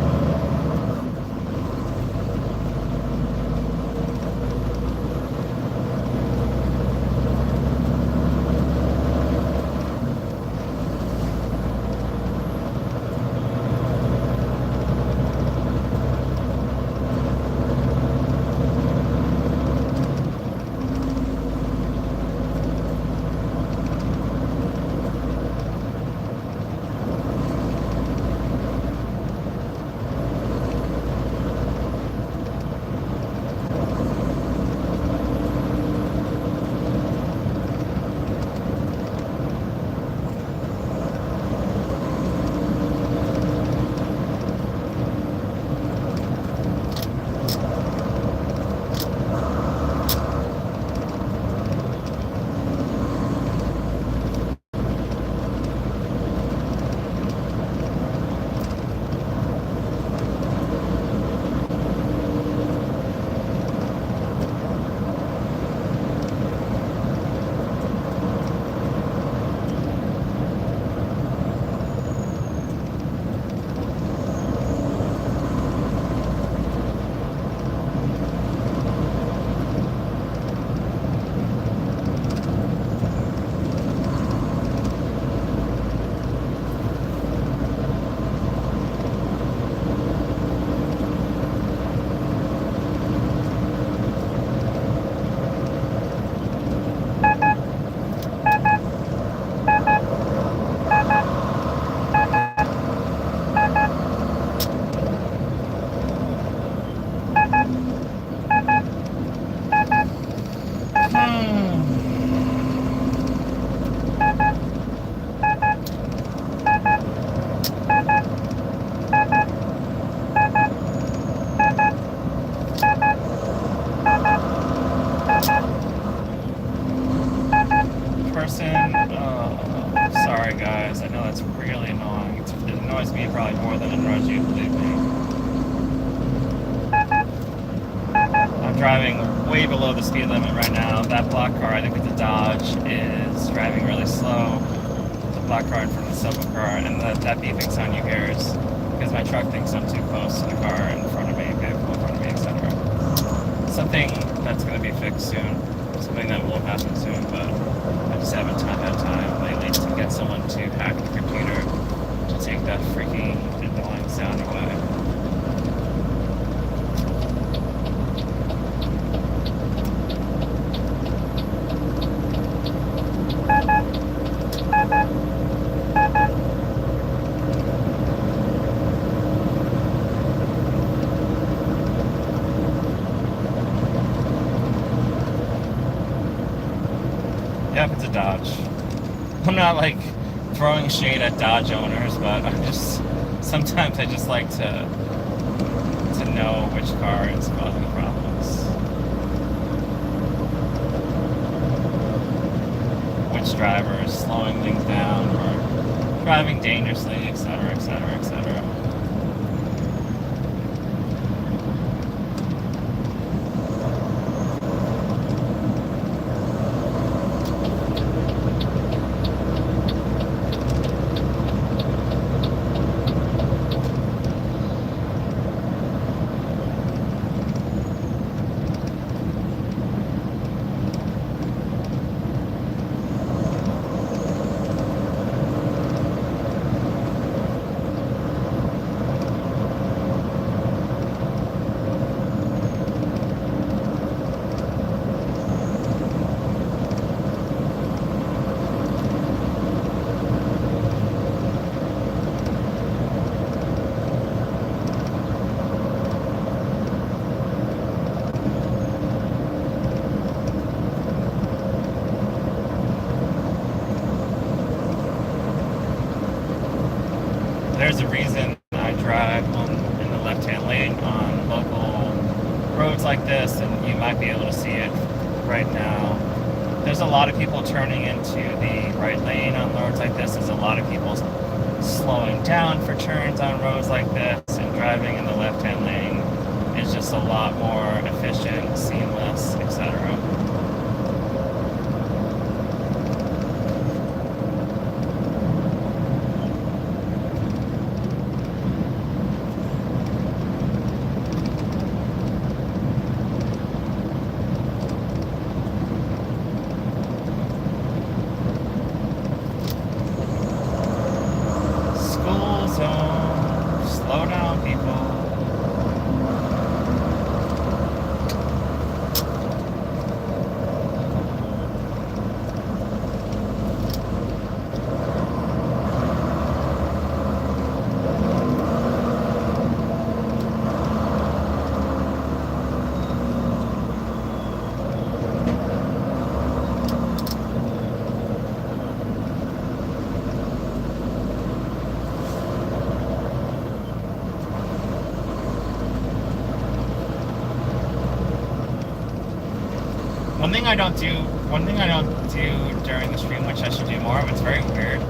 Sorry guys, I know that's really annoying. It annoys me probably more than it annoys you, believe me. I'm driving way below the speed limit right now. That black car, I think it's a Dodge, is driving really slow. The black car in front of the silver car, and that beeping sound you hear is because my truck thinks I'm too close to the car in front of me, vehicle in front of me, etc. Something that's going to be fixed soon. Something that will happen soon, but I just haven't had time lately to get someone to hack the computer to take that freaking annoying sound away. Yep, it's a Dodge. I'm not like throwing shade at Dodge owners, but sometimes I just like to know which car is causing problems. Which driver is slowing things down or driving dangerously, etc., etc., etc. There's a reason I drive in the left-hand lane on local roads like this, and you might be able to see it right now. There's a lot of people turning into the right lane on roads like this. There's a lot of people slowing down for turns on roads like this, and driving in the left-hand lane is just a lot more efficient, seamless, etc. School zone. Slow down, people. One thing I don't do during the stream, which I should do more of, it's very weird.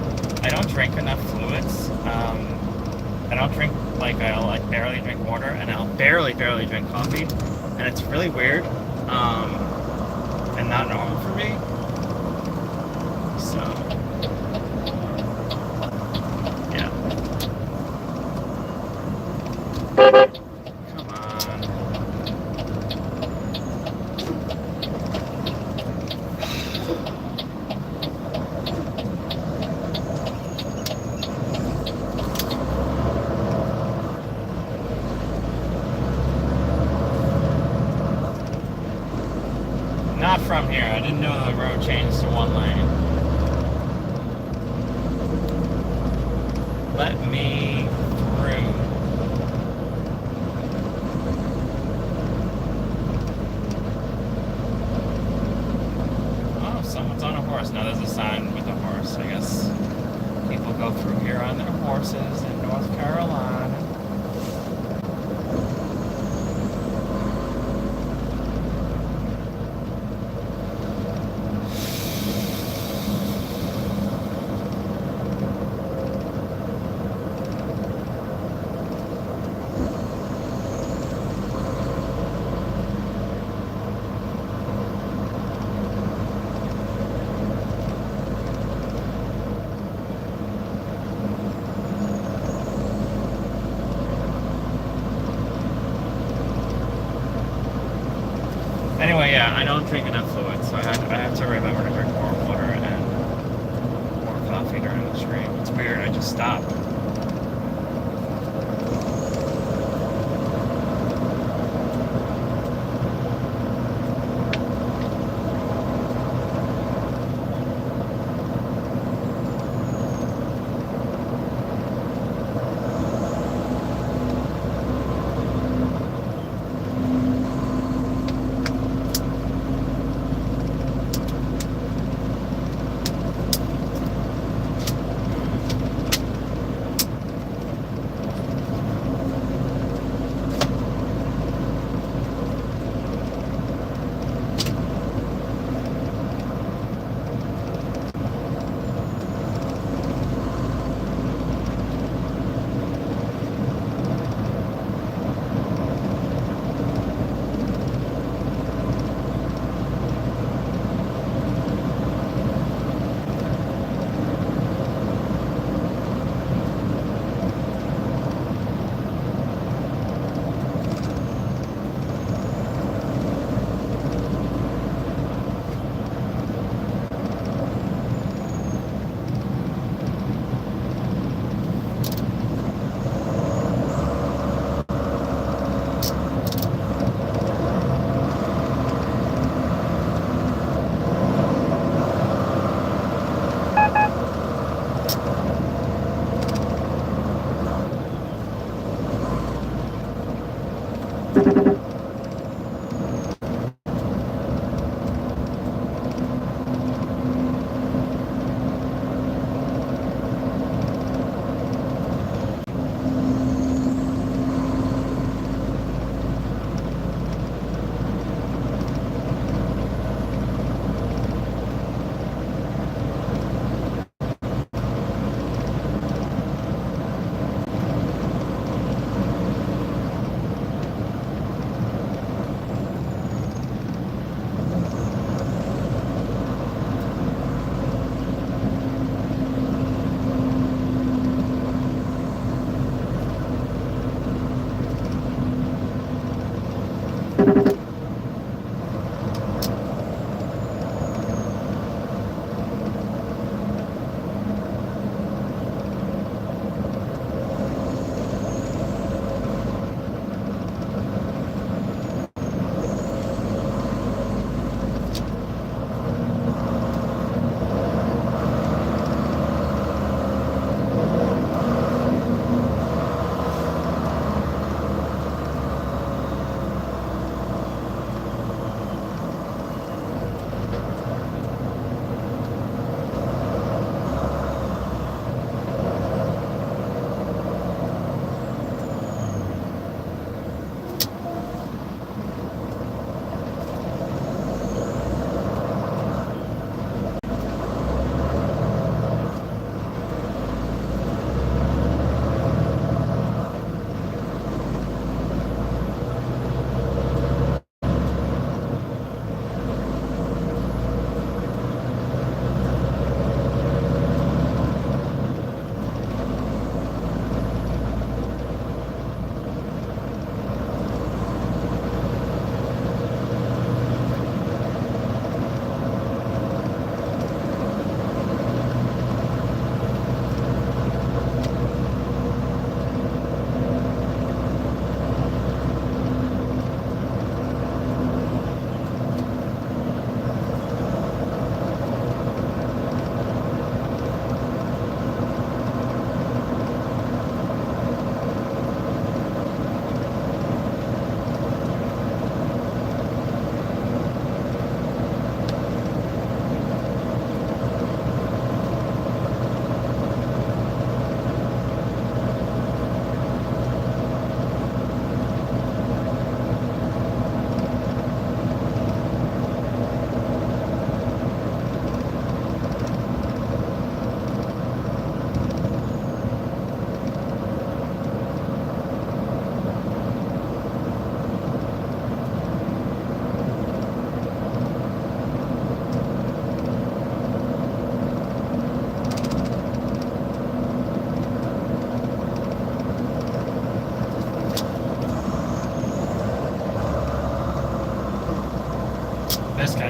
I don't drink enough fluids. I don't drink, I'll barely drink water, and I'll barely drink coffee. And it's really weird, and not normal for me. So, yeah. Come on. Not from here. I didn't know the road changed to one lane. Let me through. Oh, someone's on a horse. Now there's a sign with a horse. I guess people go through here on their horses in North Carolina. Anyway, yeah, I don't drink enough fluid, so I have to remember to drink more water and more coffee during the stream. It's weird, I just stopped.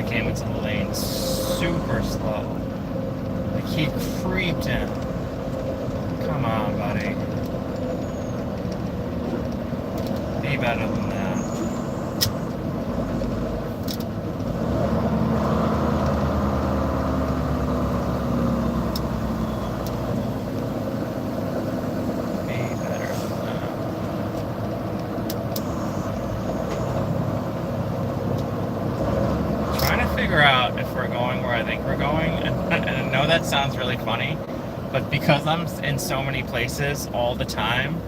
came into the lane super slow. Like, he creeped in. Come on, buddy. Be better than that. Out if we're going where I think we're going, and I know that sounds really funny, but because I'm in so many places all the time,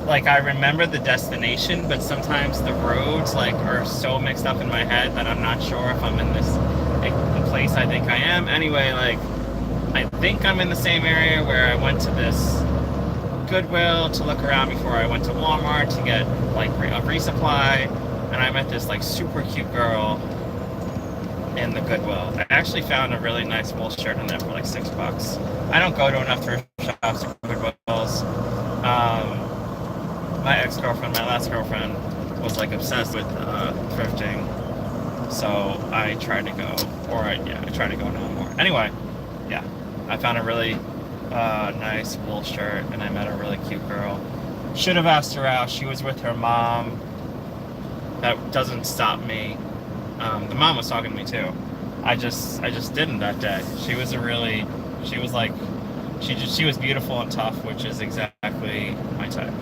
like, I remember the destination, but sometimes the roads, like, are so mixed up in my head that I'm not sure if I'm in this, like, the place I think I am. Anyway, like, I think I'm in the same area where I went to this Goodwill to look around before I went to Walmart to get, like, a resupply, and I met this, like, super cute girl in the Goodwill. I actually found a really nice wool shirt in there for like $6. I don't go to enough thrift shops or Goodwills. My ex-girlfriend, my last girlfriend, was like obsessed with thrifting, so I tried to go, I try to go now more. Anyway, yeah, I found a really nice wool shirt, and I met a really cute girl. Should have asked her out. She was with her mom. That doesn't stop me. The mom was talking to me too. I just didn't that day. She was beautiful and tough, which is exactly my type.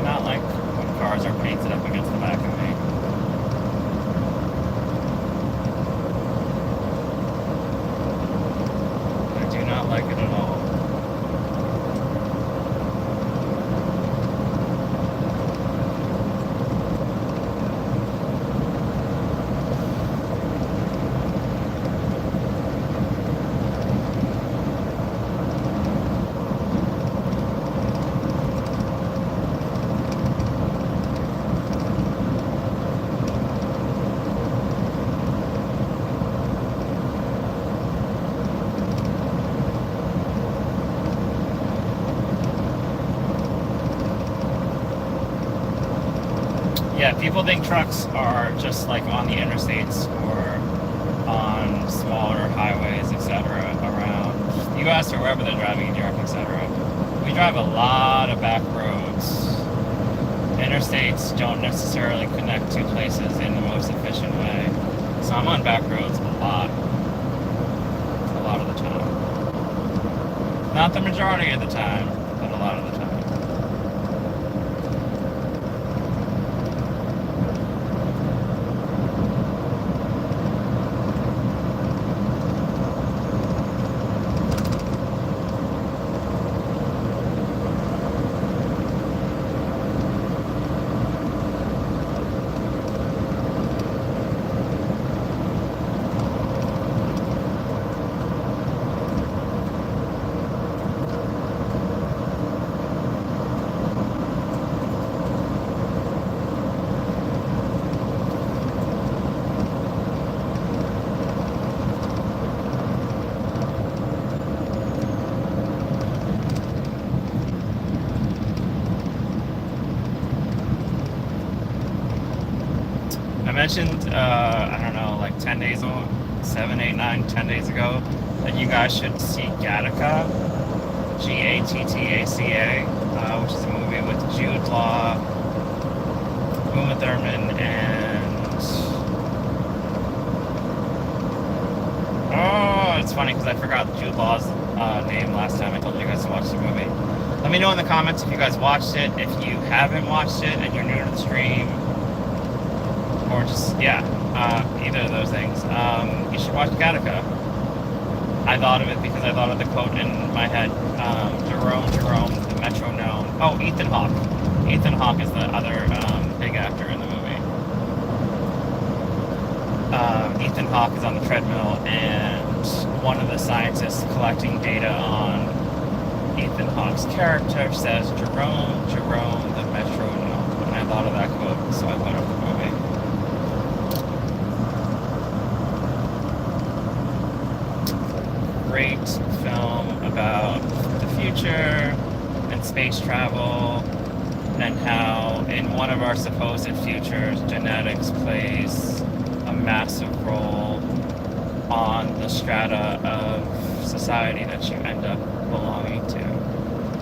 do not like when cars are painted up against the back of me. I do not like it at all. Yeah, people think trucks are just like on the interstates or on smaller highways, etc., around the US or wherever they're driving in Europe, etc. We drive a lot of back roads. Interstates don't necessarily connect to places in the most efficient way. So I'm on back roads a lot of the time. Not the majority of the time, but a lot of the time. I mentioned, I don't know, like 10 days ago, 7, 8, 9, 10 days ago, that you guys should see Gattaca, Gattaca, which is a movie with Jude Law, Uma Thurman, and... Oh, it's funny because I forgot Jude Law's name last time I told you guys to watch the movie. Let me know in the comments if you guys watched it. If you haven't watched it and you're new to the stream, or just, either of those things, you should watch Gattaca. I thought of it because I thought of the quote in my head, Jerome, the metronome. Oh, Ethan Hawke. Ethan Hawke is the other big actor in the movie. Ethan Hawke is on the treadmill, and one of the scientists collecting data on Ethan Hawke's character says, Jerome, the metronome. And I thought of that quote, so I thought of the movie. Great film about the future and space travel, and how in one of our supposed futures, genetics plays a massive role on the strata of society that you end up belonging to.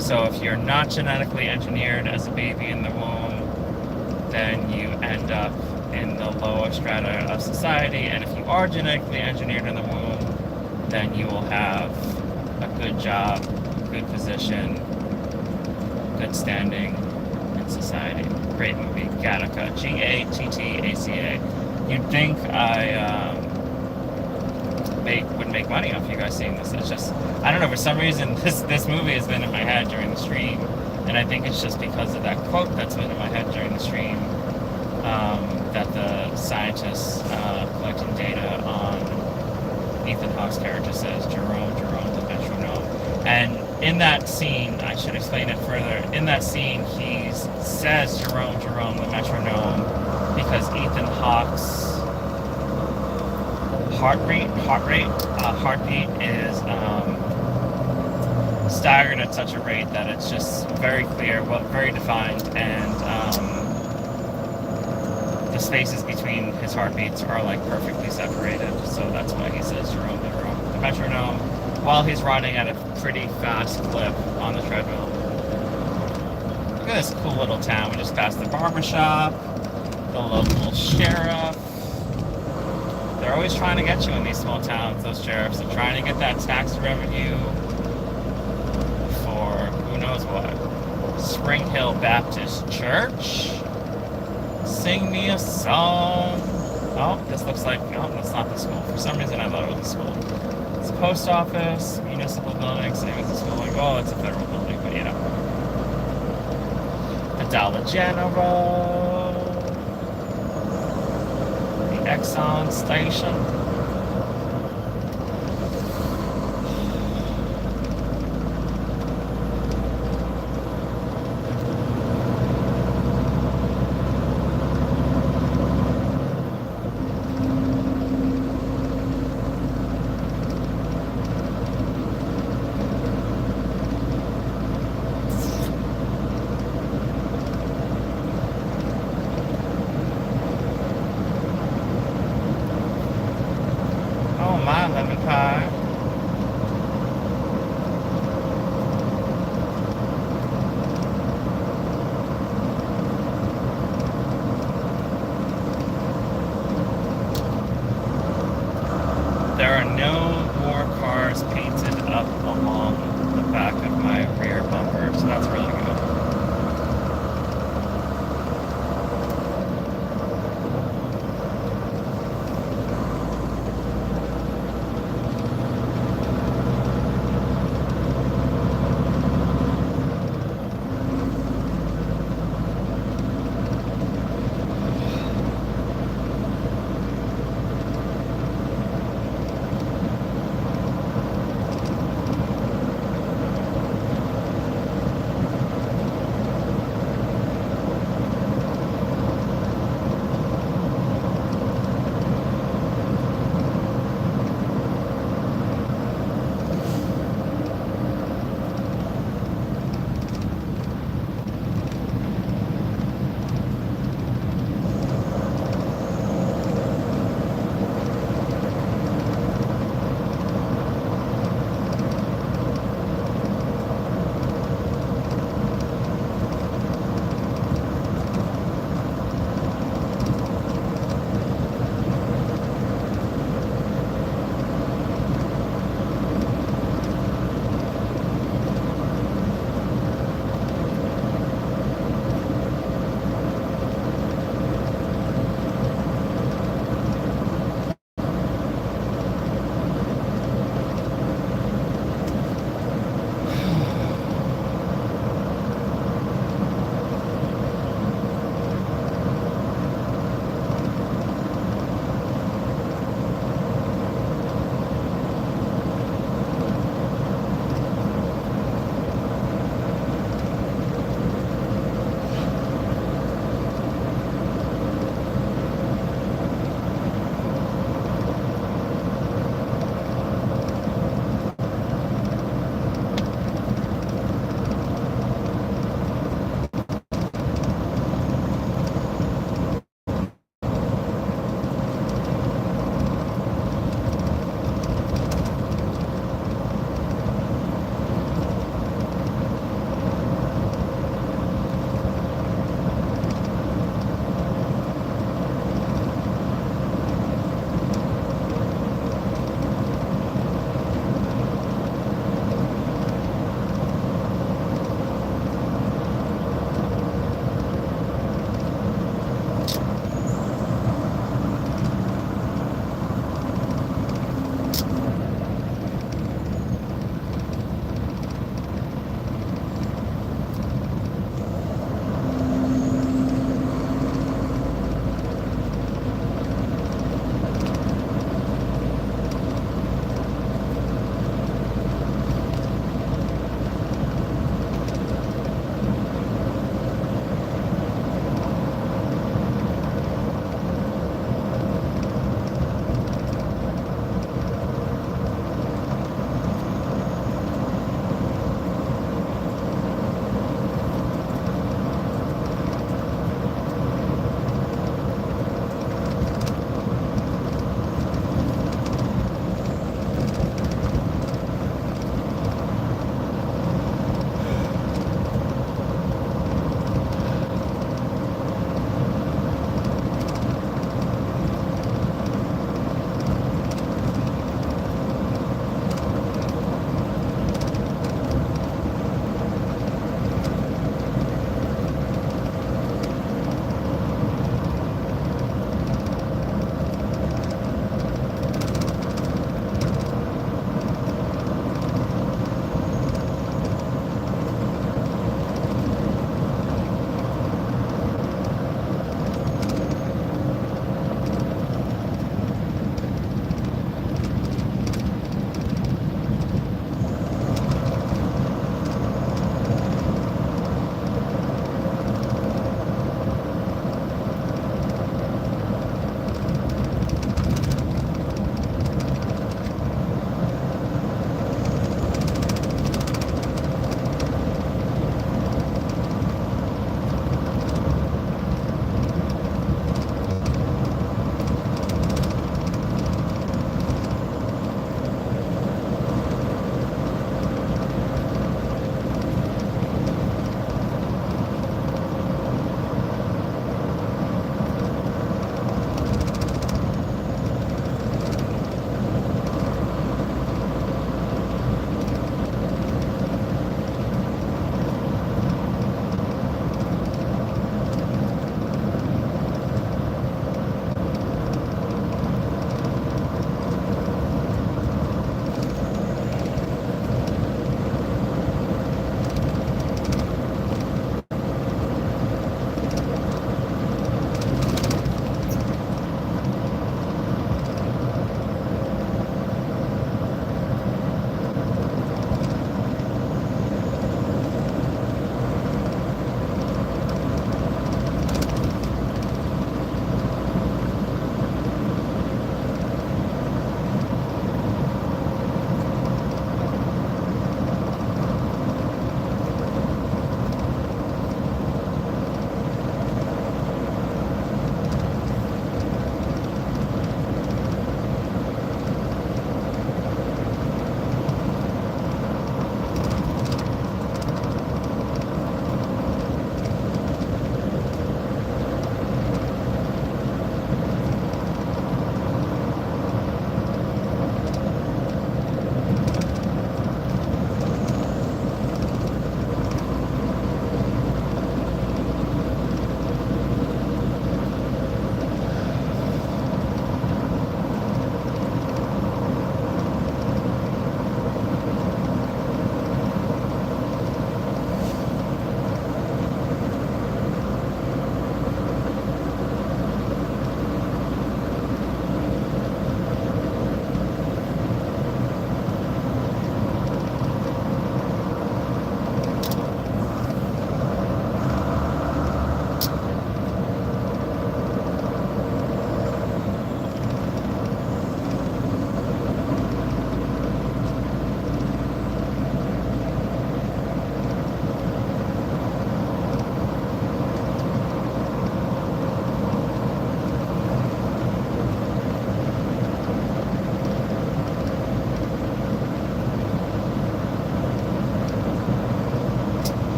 So if you're not genetically engineered as a baby in the womb, then you end up in the lower strata of society, and if you are genetically engineered in the womb, then you will have a good job, good position, good standing in society. Great movie, Gattaca, Gattaca. You'd think I would make money off you guys seeing this. It's just, I don't know, for some reason this movie has been in my head during the stream, and I think it's just because of that quote that's been in my head during the stream, that the scientists collecting data on Ethan Hawke's character says, Jerome, the metronome. And in that scene, I should explain it further, in that scene he says Jerome, the metronome, because Ethan Hawke's heartbeat is staggered at such a rate that it's just very clear, very defined, and the spaces between his heartbeats are like perfectly separated. So that's why he says Jerome, the metronome, while he's running at a pretty fast clip on the treadmill. Look at this cool little town. We just passed the barbershop, the local sheriff. They're always trying to get you in these small towns, those sheriffs. They're trying to get that tax revenue for who knows what. Spring Hill Baptist Church. Sing me a song. Oh, this looks like, oh, that's not the school. For some reason I thought it was the school. It's a post office, municipal building, same as the school. Like, oh, it's a federal building, but you know. The Dollar General. The Exxon station.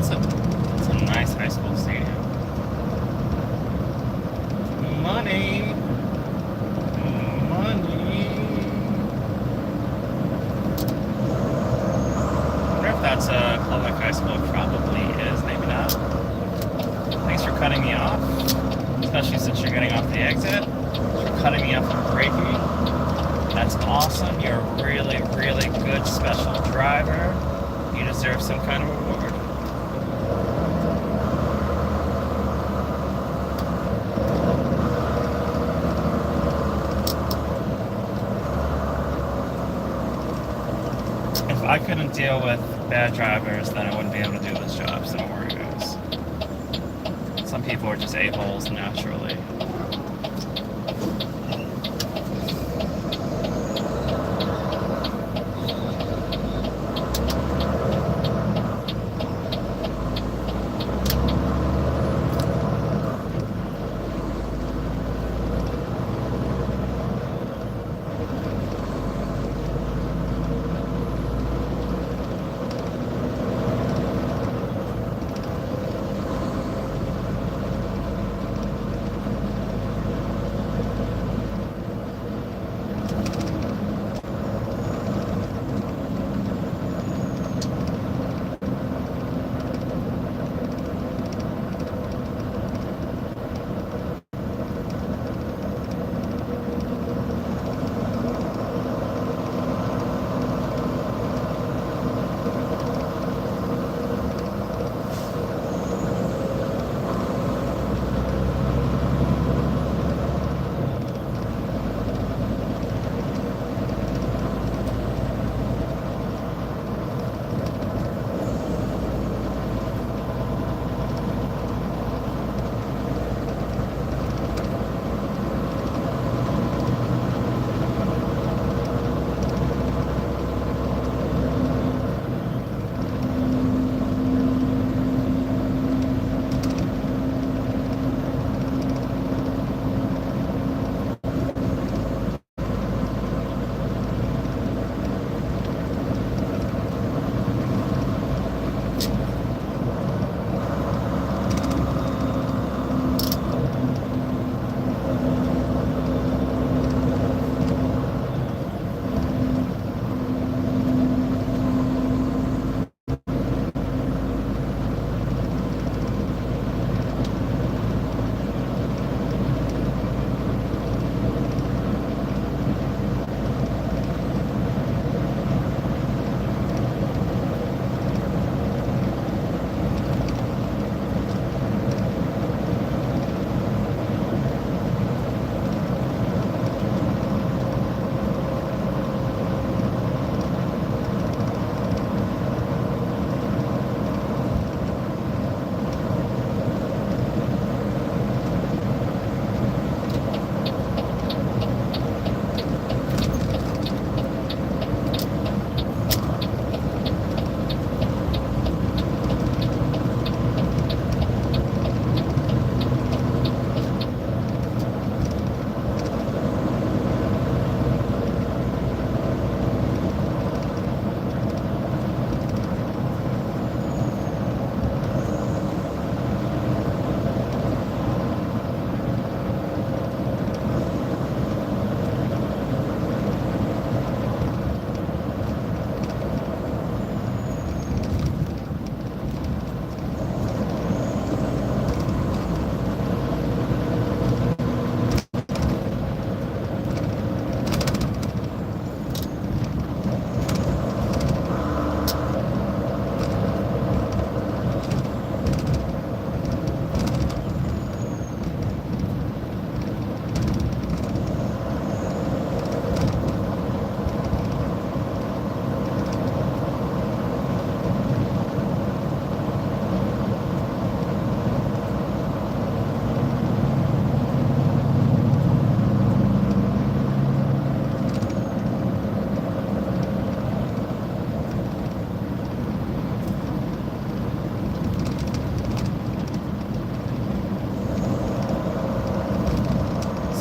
that's a nice high school stadium. Money. I wonder if that's a public high school. It probably is, maybe not. Thanks for cutting me off, especially since you're getting off the exit. Thanks for cutting me off and braking. That's awesome. You're a really, really good special driver. You deserve some kind of reward. If I couldn't deal with bad drivers, then I wouldn't be able to do this job, so don't worry, guys. Some people are just a-holes naturally.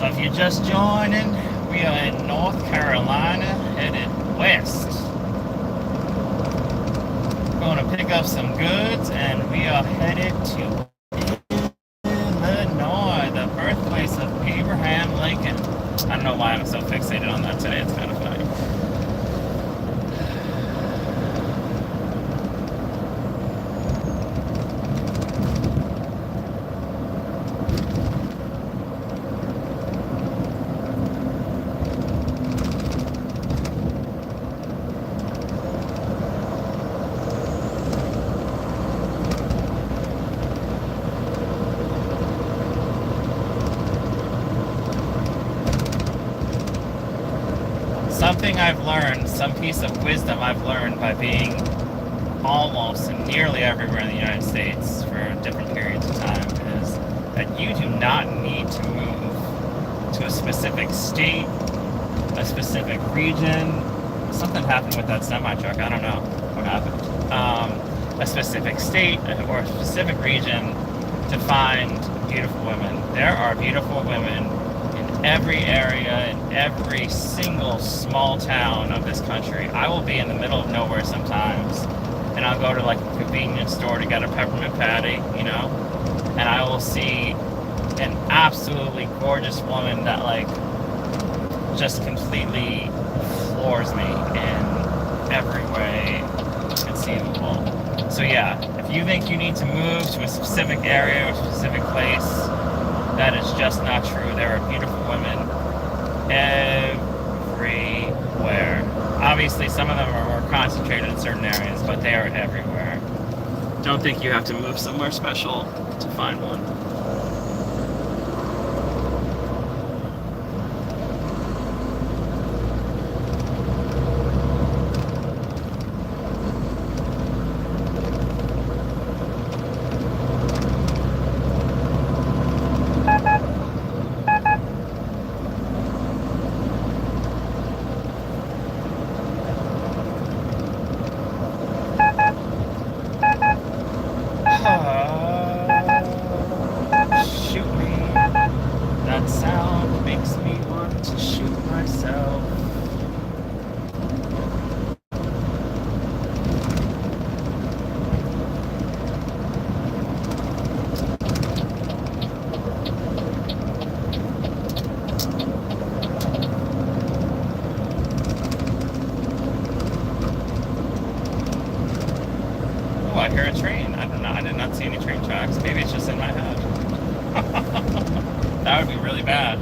If you're just joining, we are in North Carolina, headed west. We're going to pick up some goods, and we are headed to Illinois, the birthplace of Abraham Lincoln. I don't know why I'm so fixated on that today. It's kind of funny. Something I've learned, some piece of wisdom I've learned by being almost and nearly everywhere in the United States for different periods of time is that you do not need to move to a specific state, a specific region. Something happened with that semi-truck. I don't know what happened. A specific state or a specific region to find beautiful women. There are beautiful women every area, in every single small town of this country. I will be in the middle of nowhere sometimes, and I'll go to like a convenience store to get a peppermint patty, you know, and I will see an absolutely gorgeous woman that like just completely floors me in every way conceivable. So yeah, if you think you need to move to a specific area or a specific place, that is just not true. There are beautiful women everywhere. Obviously, some of them are more concentrated in certain areas, but they are everywhere. Don't think you have to move somewhere special to find one. Shoot me. That sound makes me want to shoot myself. Oh, I hear a train. I don't know. I did not see any train tracks. Maybe it's just in my head. That would be really bad.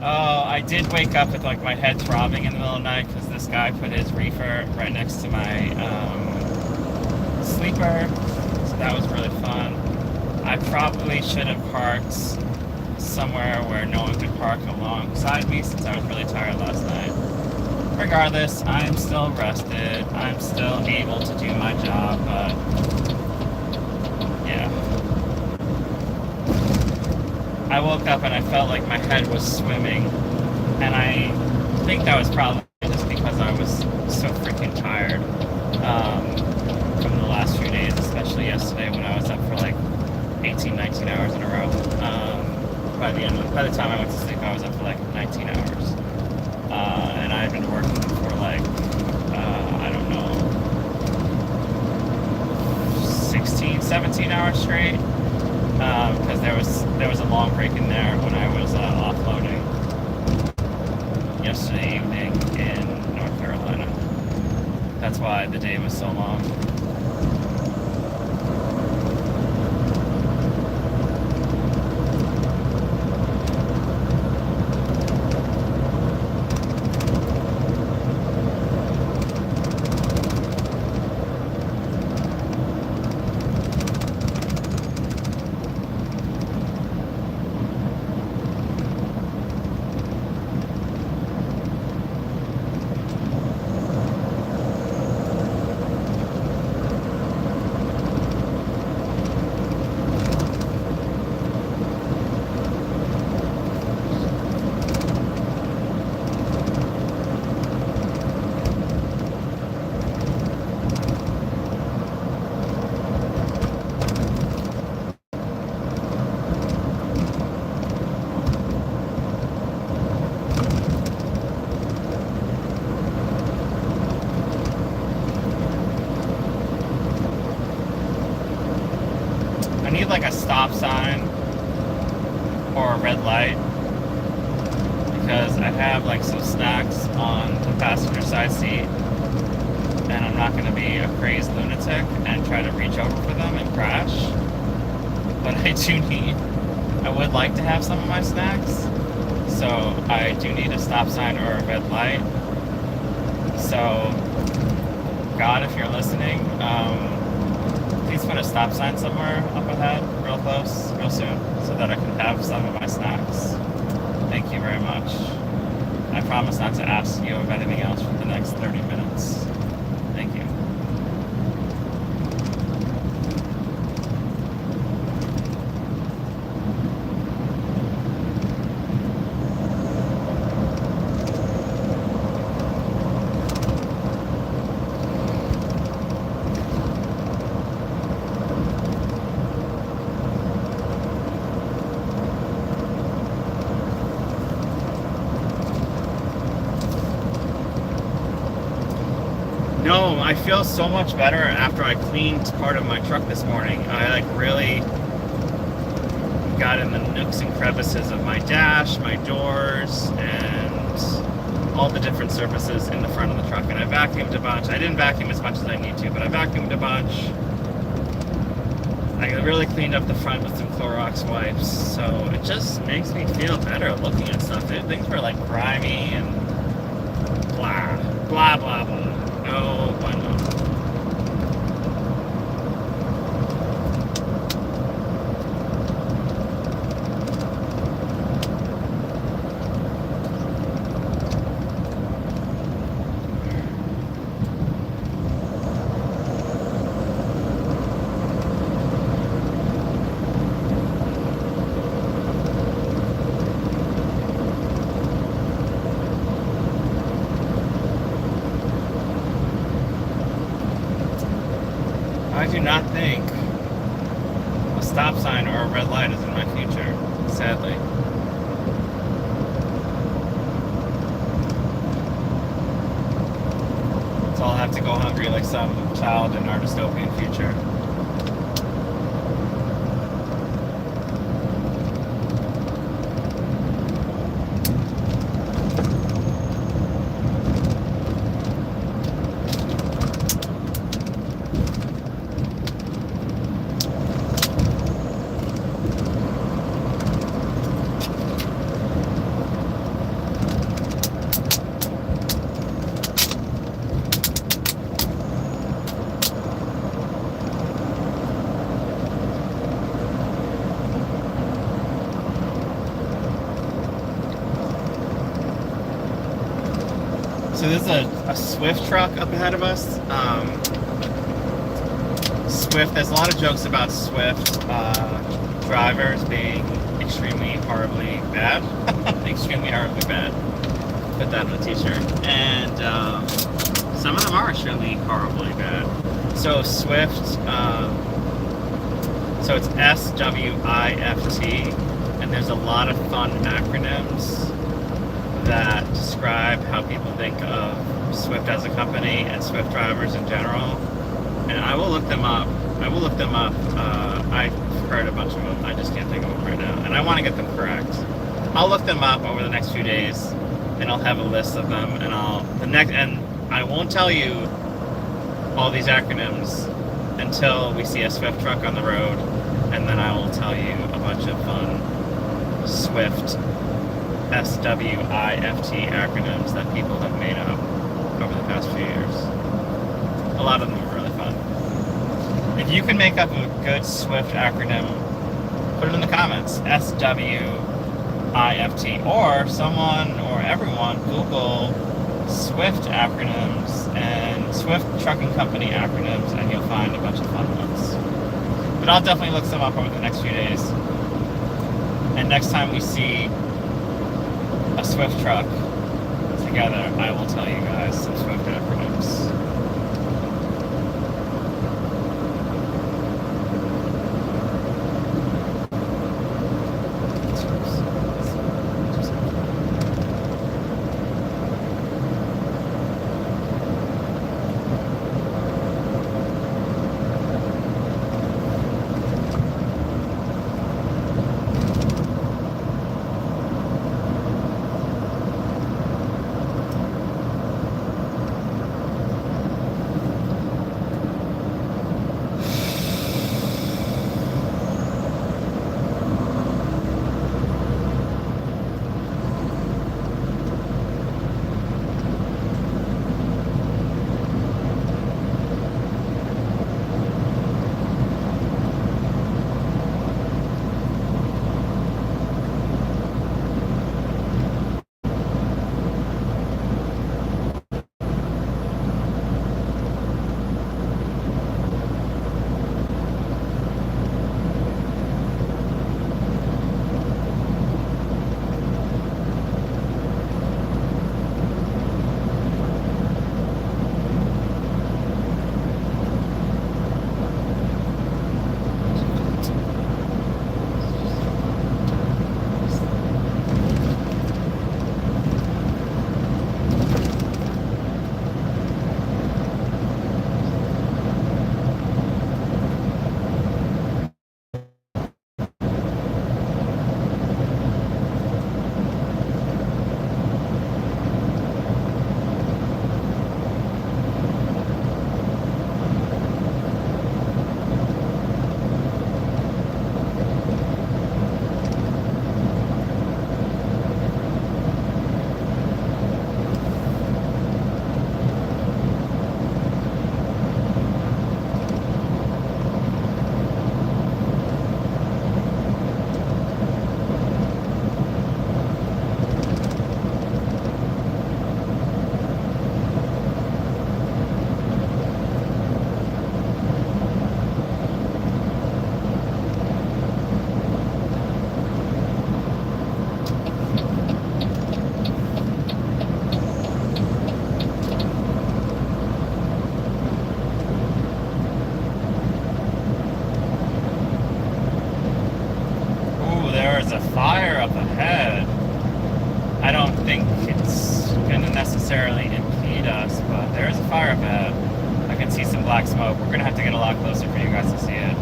Oh, I did wake up with like my head throbbing in the middle of the night because this guy put his reefer right next to my sleeper. So that was really fun. I probably should have parked somewhere where no one could park alongside me since I was really tired last night. Regardless, I'm still rested. I'm still able to do my job, but yeah. I woke up and I felt like my head was swimming, and I think that was probably just because I was so freaking tired from the last few days, especially yesterday when I was up for like 18, 19 hours in a row. By the time I went to sleep, I was up for like 19 hours. And I've been working for like, I don't know, 16, 17 hours straight. Because there was a long break in there when I was offloading yesterday evening in North Carolina. That's why the day was so long. need like a stop sign or a red light, because I have like some snacks on the passenger side seat, and I'm not going to be a crazed lunatic and try to reach over for them and crash. But I would like to have some of my snacks, so I do need a stop sign or a red light. So, God, if you're listening, please put a stop sign somewhere up ahead, real close, real soon, so that I can have some of my snacks. Thank you very much. I promise not to ask you about anything else for the next 30 minutes. Thank you. No, I feel so much better after I cleaned part of my truck this morning. I really got in the nooks and crevices of my dash, my doors, and all the different surfaces in the front of the truck. And I vacuumed a bunch. I didn't vacuum as much as I need to, but I vacuumed a bunch. I really cleaned up the front with some Clorox wipes, so it just makes me feel better looking at stuff. Things were like grimy and blah, blah, blah, blah. No, why not? I do not think a stop sign or a red light is in my future, sadly. So I'll have to go hungry like some child in our dystopian future. So this is a Swift truck up ahead of us. Swift, there's a lot of jokes about Swift drivers being extremely horribly bad. Extremely horribly bad. Put that on a t-shirt. And some of them are extremely horribly bad. So Swift, so it's SWIFT, and there's a lot of fun acronyms that describe how people think of Swift as a company and Swift drivers in general. And I will look them up. I've heard a bunch of them. I just can't think of them right now. And I want to get them correct. I'll look them up over the next few days, and I'll have a list of them. And I won't tell you all these acronyms until we see a Swift truck on the road, and then I will tell you a bunch of fun Swift SWIFT acronyms that people have made up over the past few years. A lot of them are really fun. If you can make up a good Swift acronym, put it in the comments. SWIFT. Or someone or everyone Google Swift acronyms and Swift Trucking Company acronyms, and you'll find a bunch of fun ones. But I'll definitely look some up over the next few days. And next time we see a Swift truck together, I will tell you guys some Swift acronyms. there's a fire up ahead. I don't think it's going to necessarily impede us, but there is a fire up ahead. I can see some black smoke. We're going to have to get a lot closer for you guys to see it.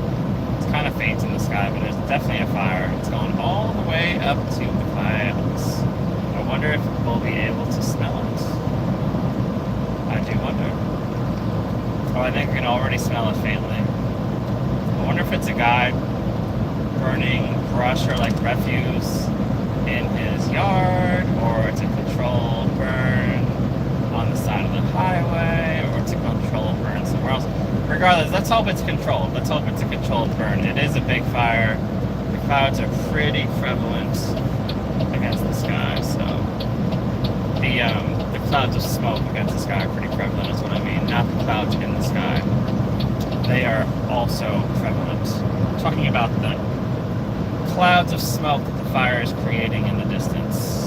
It's kind of faint in the sky, but there's definitely a fire. It's going all the way up to the clouds. I wonder if we'll be able to smell it. I do wonder. Oh, I think we can already smell it faintly. I wonder if it's a guy burning brush or like refuse in his yard, or it's a controlled burn on the side of the highway, or it's a controlled burn somewhere else. Regardless, let's hope it's controlled. Let's hope it's a controlled burn. It is a big fire. The clouds are pretty prevalent against the sky, so the clouds of smoke against the sky are pretty prevalent is what I mean, not the clouds in the sky. They are also prevalent. I'm talking about the clouds of smoke that the fire is creating in the distance.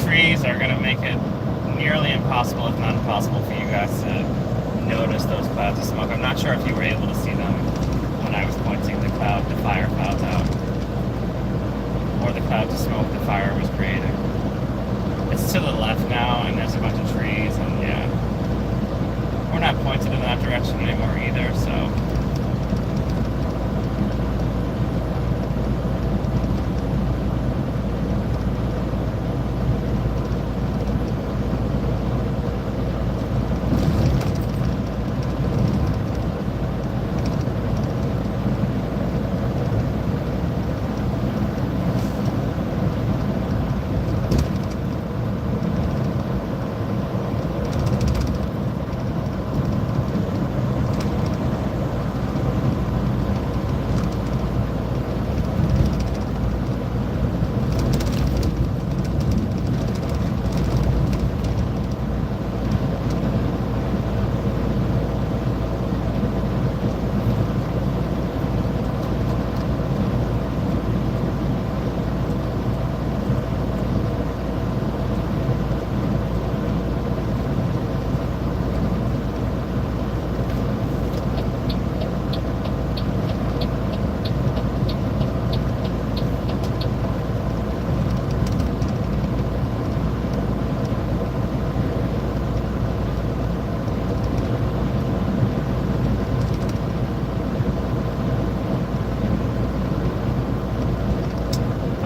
Trees are going to make it nearly impossible, if not impossible, for you guys to notice those clouds of smoke. I'm not sure if you were able to see them when I was pointing the fire clouds out, or the clouds of smoke the fire was creating. It's to the left now, and there's a bunch of trees, and yeah, we're not pointed in that direction anymore either, so.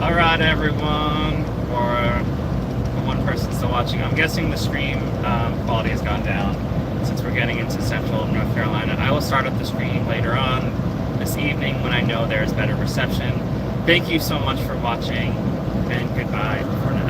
Alright everyone, or the one person still watching, I'm guessing the stream quality has gone down since we're getting into central North Carolina. I will start up the stream later on this evening when I know there's better reception. Thank you so much for watching, and goodbye for now.